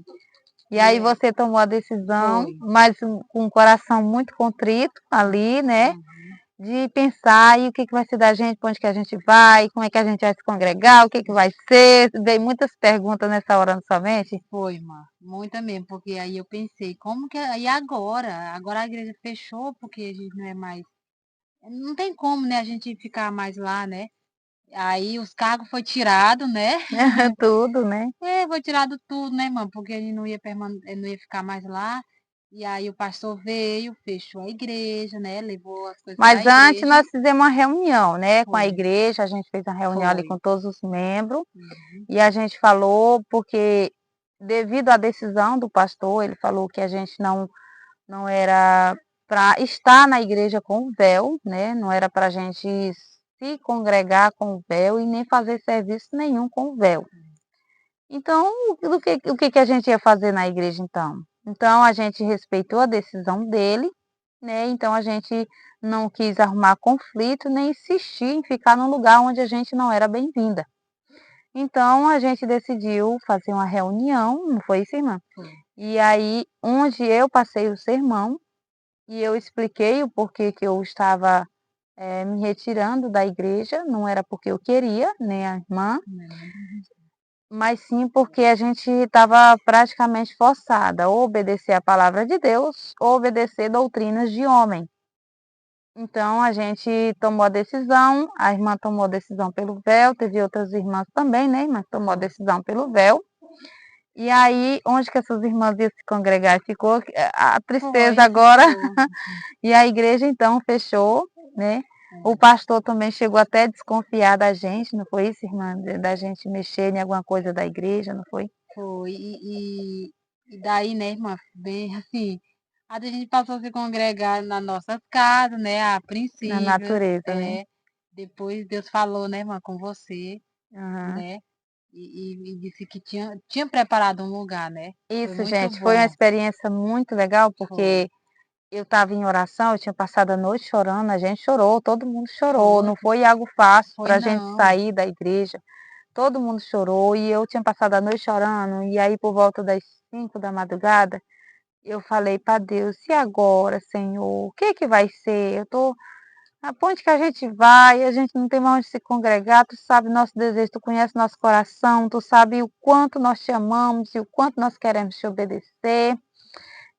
E E aí é, você tomou a decisão, foi. mas com um coração muito contrito ali, né? Uhum. De pensar e o que que vai ser da gente, para onde que a gente vai, como é que a gente vai se congregar, o que que vai ser. Veio muitas perguntas nessa hora na sua mente. Foi, irmã. Muita mesmo, porque aí eu pensei, como que. E agora? Agora a igreja fechou, porque a gente não é mais. Não tem como, né, a gente ficar mais lá, né? Aí os cargos foi tirado, né? Tudo, né? É, foi tirado tudo, né, irmã? Porque a gente não ia ficar mais lá. E aí o pastor veio, fechou a igreja, né? Levou as coisas da Mas antes igreja. nós fizemos uma reunião, né, com a Foi, igreja, a gente fez uma reunião ali foi. com todos os membros, Uhum. e a gente falou, porque devido à decisão do pastor, ele falou que a gente não era para estar na igreja com o véu, né? Não era para a gente se congregar com o véu e nem fazer serviço nenhum com o véu. Então, o que a gente ia fazer na igreja então? Então, a gente respeitou a decisão dele, né? Então, a gente não quis arrumar conflito nem insistir em ficar num lugar onde a gente não era bem-vinda. Então, a gente decidiu fazer uma reunião, não foi isso, irmã? Foi. E aí, onde eu passei o sermão, e eu expliquei o porquê que eu estava me retirando da igreja, não era porque eu queria, nem a irmã, mas sim porque a gente estava praticamente forçada ou obedecer a palavra de Deus ou obedecer doutrinas de homem. Então a gente tomou a decisão, a irmã tomou a decisão pelo véu, teve outras irmãs também, né, mas tomou a Foi. decisão pelo véu. E aí, onde que essas irmãs iam se congregar? Ficou a tristeza Foi, agora. ficou. E a igreja então fechou, né? O É. pastor também chegou até a desconfiar da gente, não foi isso, irmã? Da gente mexer em alguma coisa da igreja, não foi? Foi. E daí, né, irmã, bem assim, a gente passou a se congregar nas nossas casas, né, a Na princípio, natureza, né? depois Deus falou, né, irmã, com você, Aham. né, e disse que tinha preparado um lugar, né, foi Isso, muito gente, foi uma bom, experiência muito legal, foi, porque eu estava em oração, eu tinha passado a noite chorando, a gente chorou, todo mundo chorou, foi, não foi algo fácil foi para a gente não, sair da igreja, todo mundo chorou e eu tinha passado a noite chorando, e aí por volta das 5 da madrugada, eu falei para Deus, e agora, Senhor, o que que vai ser? Eu tô na ponte que a gente vai, a gente não tem mais onde se congregar, tu sabe nosso desejo, tu conhece nosso coração, tu sabe o quanto nós te amamos e o quanto nós queremos te obedecer.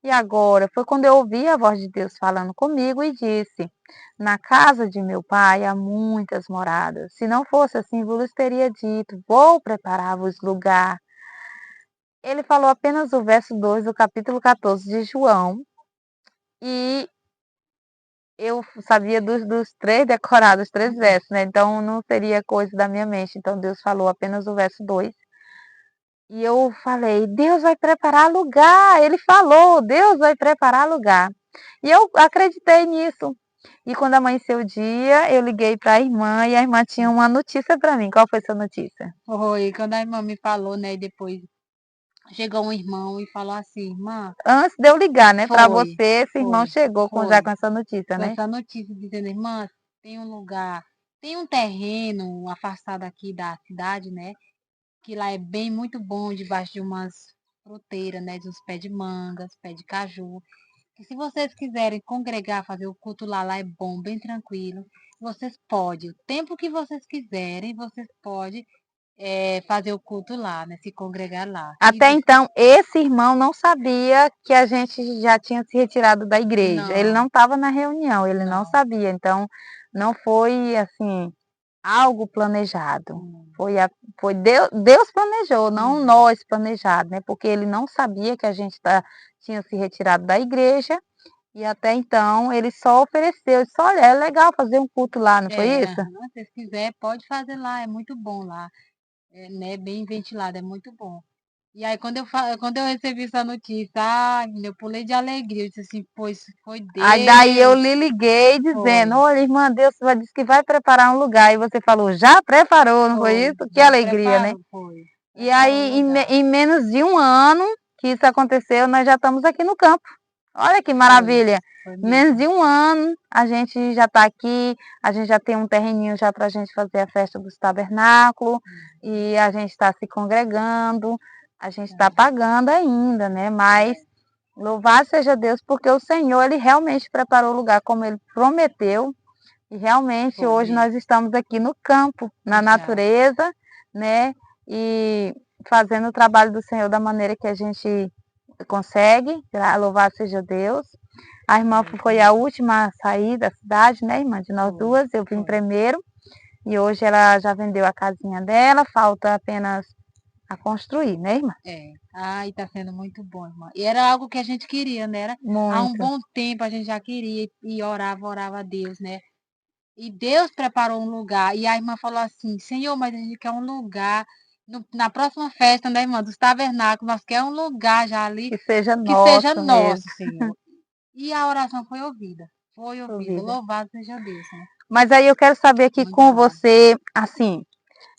E agora? Foi quando eu ouvi a voz de Deus falando comigo e disse: na casa de meu pai há muitas moradas. Se não fosse assim, vos teria dito: vou preparar-vos lugar. Ele falou apenas o verso 2 do capítulo 14 de João. E eu sabia dos três decorados, três versos, né? Então não seria coisa da minha mente. Então Deus falou apenas o verso 2. E eu falei, Deus vai preparar lugar. Ele falou, Deus vai preparar lugar. E eu acreditei nisso. E quando amanheceu o dia, eu liguei para a irmã e a irmã tinha uma notícia para mim. Qual foi sua notícia? foi, quando a irmã me falou, né, e depois chegou um irmão e falou assim, irmã, Antes de eu ligar, né, para foi, você, esse irmão foi, chegou já foi. com essa notícia, Com né? essa notícia dizendo, irmã, tem um lugar, tem um terreno afastado aqui da cidade, né? Que lá é bem muito bom, debaixo de umas fruteiras, né? De uns pés de mangas, pé de caju. E se vocês quiserem congregar, fazer o culto lá, lá é bom, bem tranquilo. Vocês podem, o tempo que vocês quiserem, vocês podem fazer o culto lá, né? Se congregar lá. E Até então, esse irmão não sabia que a gente já tinha se retirado da igreja. Ele não não, estava na reunião, ele não não. sabia. Então, não foi assim algo planejado. Hum, Foi Deus planejou, não uhum. nós planejado, né? Porque ele não sabia que a gente tinha se retirado da igreja e até então ele só ofereceu, disse, olha, é legal fazer um culto lá, não foi isso? Aham, se vocês quiserem, pode fazer lá, é muito bom lá. É, né, bem ventilado, é muito bom. E aí, quando eu recebi essa notícia, ai, menina, eu pulei de alegria. Eu disse assim, pois foi Aí daí eu Deus. lhe liguei dizendo, Foi, olha, irmã, Deus disse que vai preparar um lugar. E você falou, já preparou, não foi foi. isso? Que Já alegria, né? preparou, foi. E Preparou o aí, lugar. em menos de um ano que isso aconteceu, nós já estamos aqui no campo. Olha que Foi. maravilha. Foi Em menos mesmo. de um ano, a gente já está aqui, a gente já tem um terreninho já para a gente fazer a festa dos tabernáculos, e a gente está se congregando, a gente está É, pagando ainda, né? Mas louvado seja Deus, porque o Senhor, Ele realmente preparou o lugar como Ele prometeu, e realmente foi hoje nós mesmo. estamos aqui no campo, na Já. natureza, né? E fazendo o trabalho do Senhor da maneira que a gente consegue, louvado seja Deus. A irmã É isso foi a mesmo. última a sair da cidade, né, irmã? De nós Foi. duas, eu vim Foi. primeiro. E hoje ela já vendeu a casinha dela, falta apenas a construir, né, irmã? É. Ai, tá sendo muito bom, irmã. E era algo que a gente queria, né? Há um Muito. bom tempo a gente já queria e orava a Deus, né? E Deus preparou um lugar. E a irmã falou assim, Senhor, mas a gente quer um lugar. Na próxima festa, né, irmã, dos tabernáculos, nós queremos um lugar já ali Que seja que seja nosso mesmo, nosso, Senhor. E a oração foi ouvida. Foi ouvida. vida. Louvado seja Deus, né? Mas aí eu quero saber aqui Muito com bom. você, assim,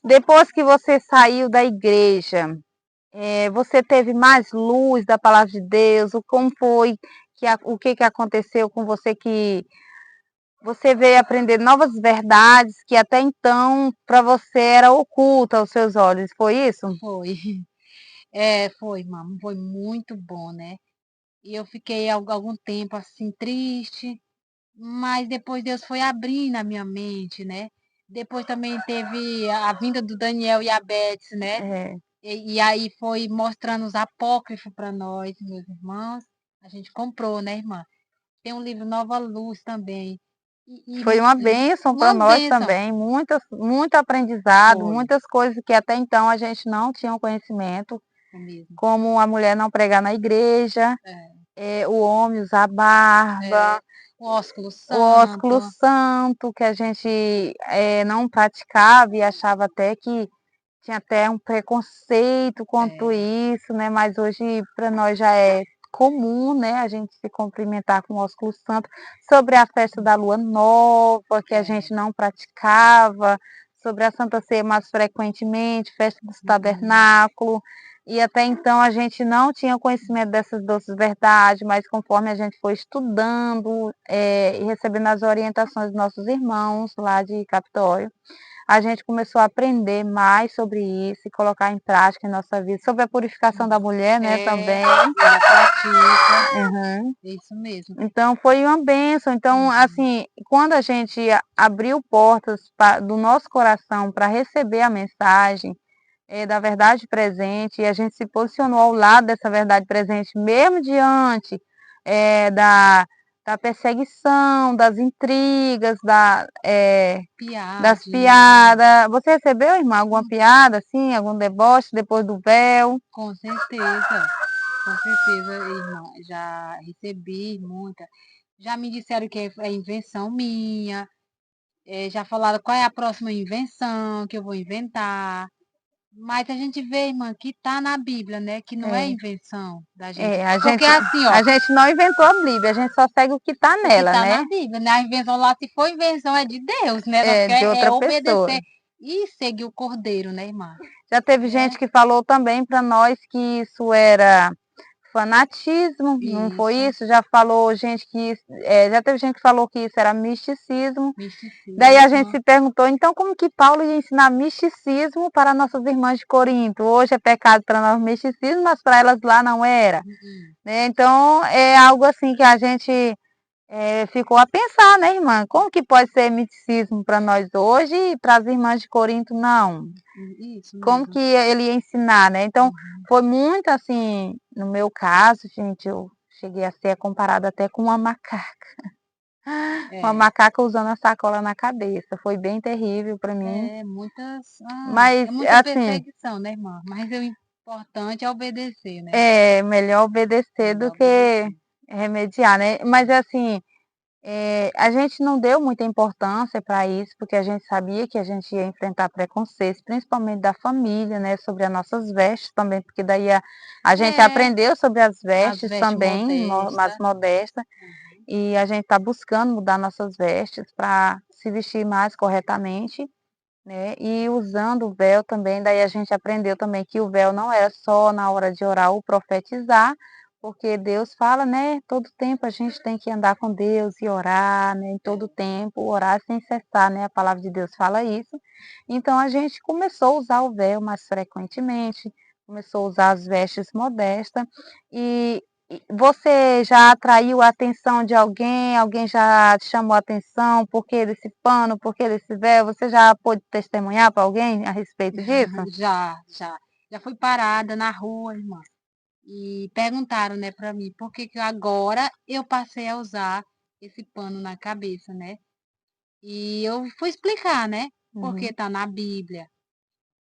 depois que você saiu da igreja, você teve mais luz da palavra de Deus? Como foi o que que aconteceu com você que você veio aprender novas verdades que até então para você era oculta aos seus olhos? Foi isso? Foi. É, foi, irmã. Foi muito bom, né? E eu fiquei algum tempo assim triste, mas depois Deus foi abrindo a minha mente, né? Depois também teve a vinda do Daniel e a Beth, né? É, E aí foi mostrando os apócrifos para nós, meus irmãos. A gente comprou, né, irmã? Tem um livro Nova Luz também. foi uma bênção para Uma nós bênção. também, muito aprendizado, Foi, muitas coisas que até então a gente não tinha conhecimento, foi mesmo. como a mulher não pregar na igreja, É, o homem usar barba, é, o ósculo o ósculo santo. santo, que a gente não praticava e achava até que tinha até um preconceito quanto É, isso, né? Mas hoje para nós já é comum, né? A gente se cumprimentar com o ósculo santo, sobre a festa da lua nova, que a é. gente não praticava, sobre a Santa Ceia mais frequentemente, festa dos Uhum, tabernáculos. E até então a gente não tinha conhecimento dessas doces verdades, mas conforme a gente foi estudando e recebendo as orientações dos nossos irmãos lá de Capitólio, a gente começou a aprender mais sobre isso e colocar em prática em nossa vida, sobre a purificação da uhum. mulher, né, É, também. ainda pratica. Uhum. É isso mesmo. Então foi uma bênção. Então, Uhum. assim, quando a gente abriu portas do nosso coração para receber a mensagem da verdade presente, e a gente se posicionou ao lado dessa verdade presente, mesmo diante da perseguição, das intrigas, das Piadinha. piadas. Você recebeu, irmã, alguma Hum, piada, assim, algum deboche depois do véu? Com certeza. Com certeza, irmã. Já recebi muita. Já me disseram que é invenção minha. Já falaram qual é a próxima invenção que eu vou inventar. Mas a gente vê, irmã, que tá na Bíblia, né? Que não é É, invenção da gente. a Porque gente, assim, ó, a gente não inventou a Bíblia, a gente só segue o que está o que nela, está né? na Bíblia, né? A invenção lá, se for invenção, é de Deus, né? Nós De quer outra pessoa. obedecer e seguir o Cordeiro, né, irmã? Já teve É gente que falou também para nós que isso era fanatismo, não foi isso, isso? Já teve gente que falou que isso era misticismo. Daí a gente misticismo. se perguntou, então como que Paulo ia ensinar misticismo para nossas irmãs de Corinto? Hoje é pecado para nós misticismo, mas para elas lá não era, Uhum. né? Então é algo assim que a gente ficou a pensar, né, irmã? Como que pode ser misticismo para nós hoje e para as irmãs de Corinto não? Isso Como que mesmo. ele ia ensinar, né? Então Uhum. foi muito assim, no meu caso, gente, eu cheguei a ser comparada até com uma É, macaca usando a sacola na cabeça. Foi bem terrível para mim. é Mas, muita assim, perseguição, né, irmã? Mas o importante é obedecer, né? é melhor obedecer do Melhor que obedecer. remediar, né? Mas, assim, A gente não deu muita importância para isso, porque a gente sabia que a gente ia enfrentar preconceitos, principalmente da família, né, sobre as nossas vestes também, porque daí a gente É, aprendeu sobre as as vestes vestes também, mais modestas. modestas, Uhum. e a gente está buscando mudar nossas vestes para se vestir mais corretamente, né? E usando o véu também, daí a gente aprendeu também que o véu não era só na hora de orar ou profetizar, porque Deus fala, né? Todo tempo a gente tem que andar com Deus e orar, né? Em todo É. tempo, orar sem cessar, né? A palavra de Deus fala isso. Então a gente começou a usar o véu mais frequentemente, começou a usar as vestes modestas e você já atraiu a atenção de alguém? Alguém já te chamou a atenção? Por que desse pano? Por que desse véu? Você já pôde testemunhar para alguém a respeito disso? Já, já. Já fui parada na rua, irmã. E perguntaram, né, para mim, por que que agora eu passei a usar esse pano na cabeça, né? E eu fui explicar, né? Porque Uhum. tá na Bíblia.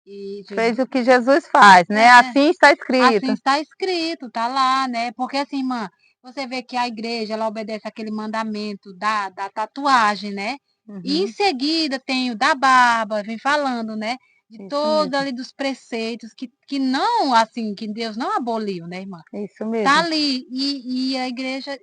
E Fez Jesus, o que Jesus faz, né? é, Assim está assim escrito. está escrito, tá lá, né? Porque assim, irmã, você vê que a igreja, ela obedece aquele mandamento da tatuagem, né? E em Uhum. seguida tem o da barba, vem falando, né? De Isso todo mesmo, ali dos preceitos que não, assim, que Deus não aboliu, né, irmã? isso Tá mesmo. ali. E a igreja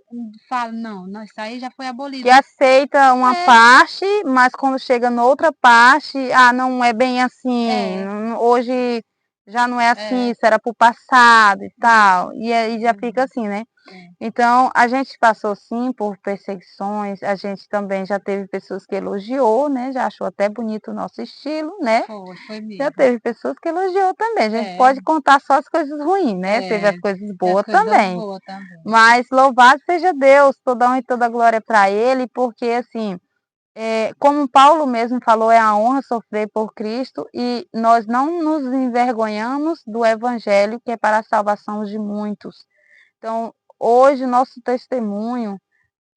fala, não, não, isso aí já foi Que abolido. aceita uma É, parte, mas quando chega noutra parte, não é bem assim. é, Hoje já não é assim, é, isso era para o passado e isso. tal. E aí já fica Uhum, assim, né? é. Então, a gente passou sim por perseguições, a gente também já teve pessoas que elogiou, né? Já achou até bonito o nosso estilo, né? Foi Já mesmo. teve pessoas que elogiou também. A gente É, pode contar só as coisas ruins, né? Teve as é. coisas E as boas coisas também. boas também. Mas louvado seja Deus, toda honra e toda glória para Ele, porque assim, como Paulo mesmo falou, é a honra sofrer por Cristo e nós não nos envergonhamos do Evangelho, que é para a salvação de muitos. Então, hoje, nosso testemunho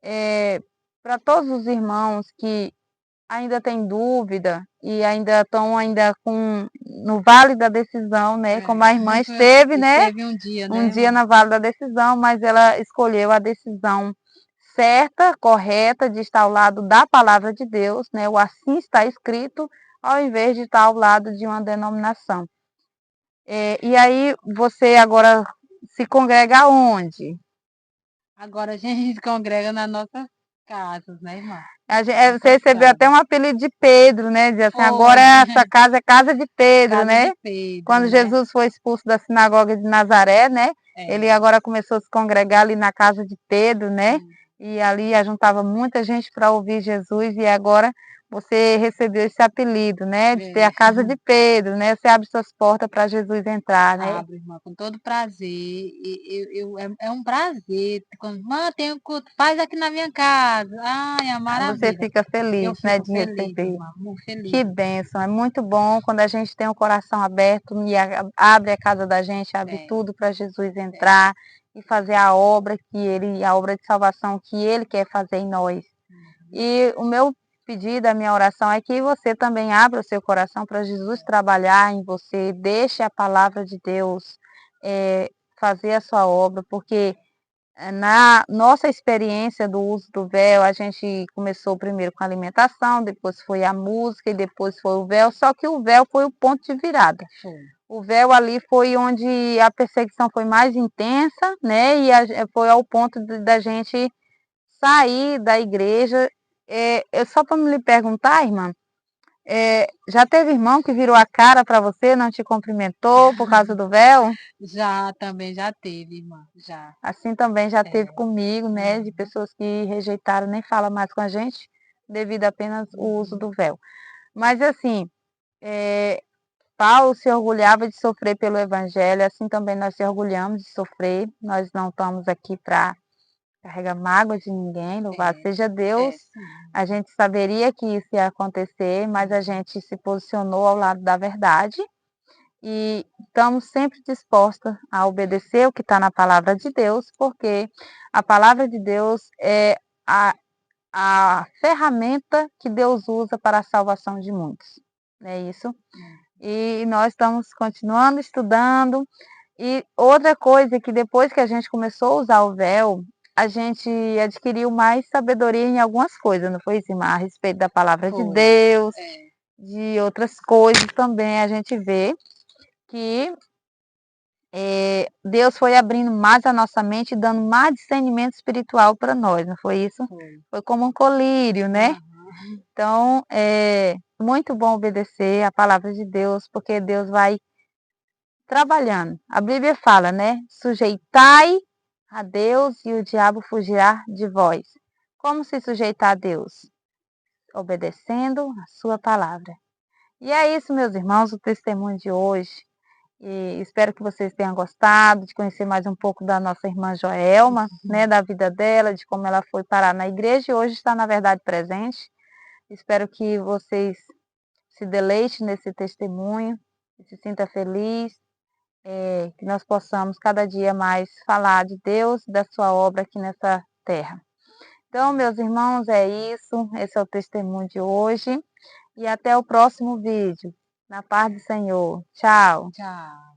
é para todos os irmãos que ainda têm dúvida e ainda estão no vale da decisão, né? Como É. a irmã esteve, né? Esteve um dia, Um né, dia irmã? na vale da decisão, mas ela escolheu a decisão certa, correta, de estar ao lado da palavra de Deus, né? O assim está escrito, ao invés de estar ao lado de uma denominação. E aí você agora se congrega onde? Agora a gente se congrega nas nossas casas, né, irmã? Você Nossas recebeu até casas. um apelido de Pedro, né? Diz assim, agora Foi. essa casa é casa de Pedro, Casa de né? Pedro, Quando né? Jesus foi expulso da sinagoga de Nazaré, né? Ele É. agora começou a se congregar ali na casa de Pedro, né? Hum, E ali juntava muita gente para ouvir Jesus e agora você recebeu esse apelido, né? De ter é. a casa de Pedro, né? Você abre suas portas para Jesus entrar, né? Abro, irmã, com todo prazer. É um prazer. Quando, irmã, tem culto, faz aqui na minha casa. Ai, é uma Você maravilha. fica Eu feliz, né? fico De feliz, receber. irmã, muito feliz. Que bênção, é muito bom quando a gente tem o coração aberto e abre a casa da gente, abre É, tudo para Jesus é. entrar e fazer a obra de salvação que Ele quer fazer em nós. Uhum. E o meu pedido, a minha oração é que você também abra o seu coração para Jesus trabalhar em você, deixe a palavra de Deus fazer a sua obra, porque na nossa experiência do uso do véu, a gente começou primeiro com a alimentação, depois foi a música e depois foi o véu, só que o véu foi o ponto de virada. Foi. O véu ali foi onde a perseguição foi mais intensa, né? E foi ao ponto da gente sair da igreja. Só para me lhe perguntar, irmã, já teve irmão que virou a cara para você, não te cumprimentou por causa do véu? Já, também já teve, irmã, já. Assim também já teve É. comigo, né, de Uhum, pessoas que rejeitaram, nem fala mais com a gente, devido apenas o uso uhum. do véu. Mas assim, é, Paulo se orgulhava de sofrer pelo Evangelho, assim também nós se orgulhamos de sofrer, nós não estamos aqui para carregar mágoa de ninguém, louvado É, seja Deus. sim. A gente saberia que isso ia acontecer, mas a Uhum. gente se posicionou ao lado da verdade e estamos sempre dispostas a obedecer o que está na palavra de Deus, porque a palavra de Deus é a, a ferramenta que Deus usa para a salvação de muitos. Não é isso? E nós estamos continuando estudando. E outra coisa é que depois que a gente começou a usar o véu, a gente adquiriu mais sabedoria em algumas coisas, não foi isso, irmã? A respeito da palavra de Foi. Deus, É, de outras coisas também a gente vê que Deus foi abrindo mais a nossa mente e dando mais discernimento espiritual para nós, não foi isso? foi. Foi como um colírio, né? Aham. Então, é muito bom obedecer a palavra de Deus, porque Deus vai trabalhando. A Bíblia fala, né? Sujeitai a Deus e o diabo fugirá de vós. Como se sujeitar a Deus? Obedecendo a sua palavra. E é isso, meus irmãos, o testemunho de hoje. E espero que vocês tenham gostado de conhecer mais um pouco da nossa irmã Joelma, né, da vida dela, de como ela foi parar na igreja e hoje está, na verdade, presente. Espero que vocês se deleitem nesse testemunho, se sinta feliz, que nós possamos cada dia mais falar de Deus, da sua obra aqui nessa terra. Então, meus irmãos, é isso. Esse é o testemunho de hoje. E até o próximo vídeo. Na paz do Senhor. Tchau. Tchau.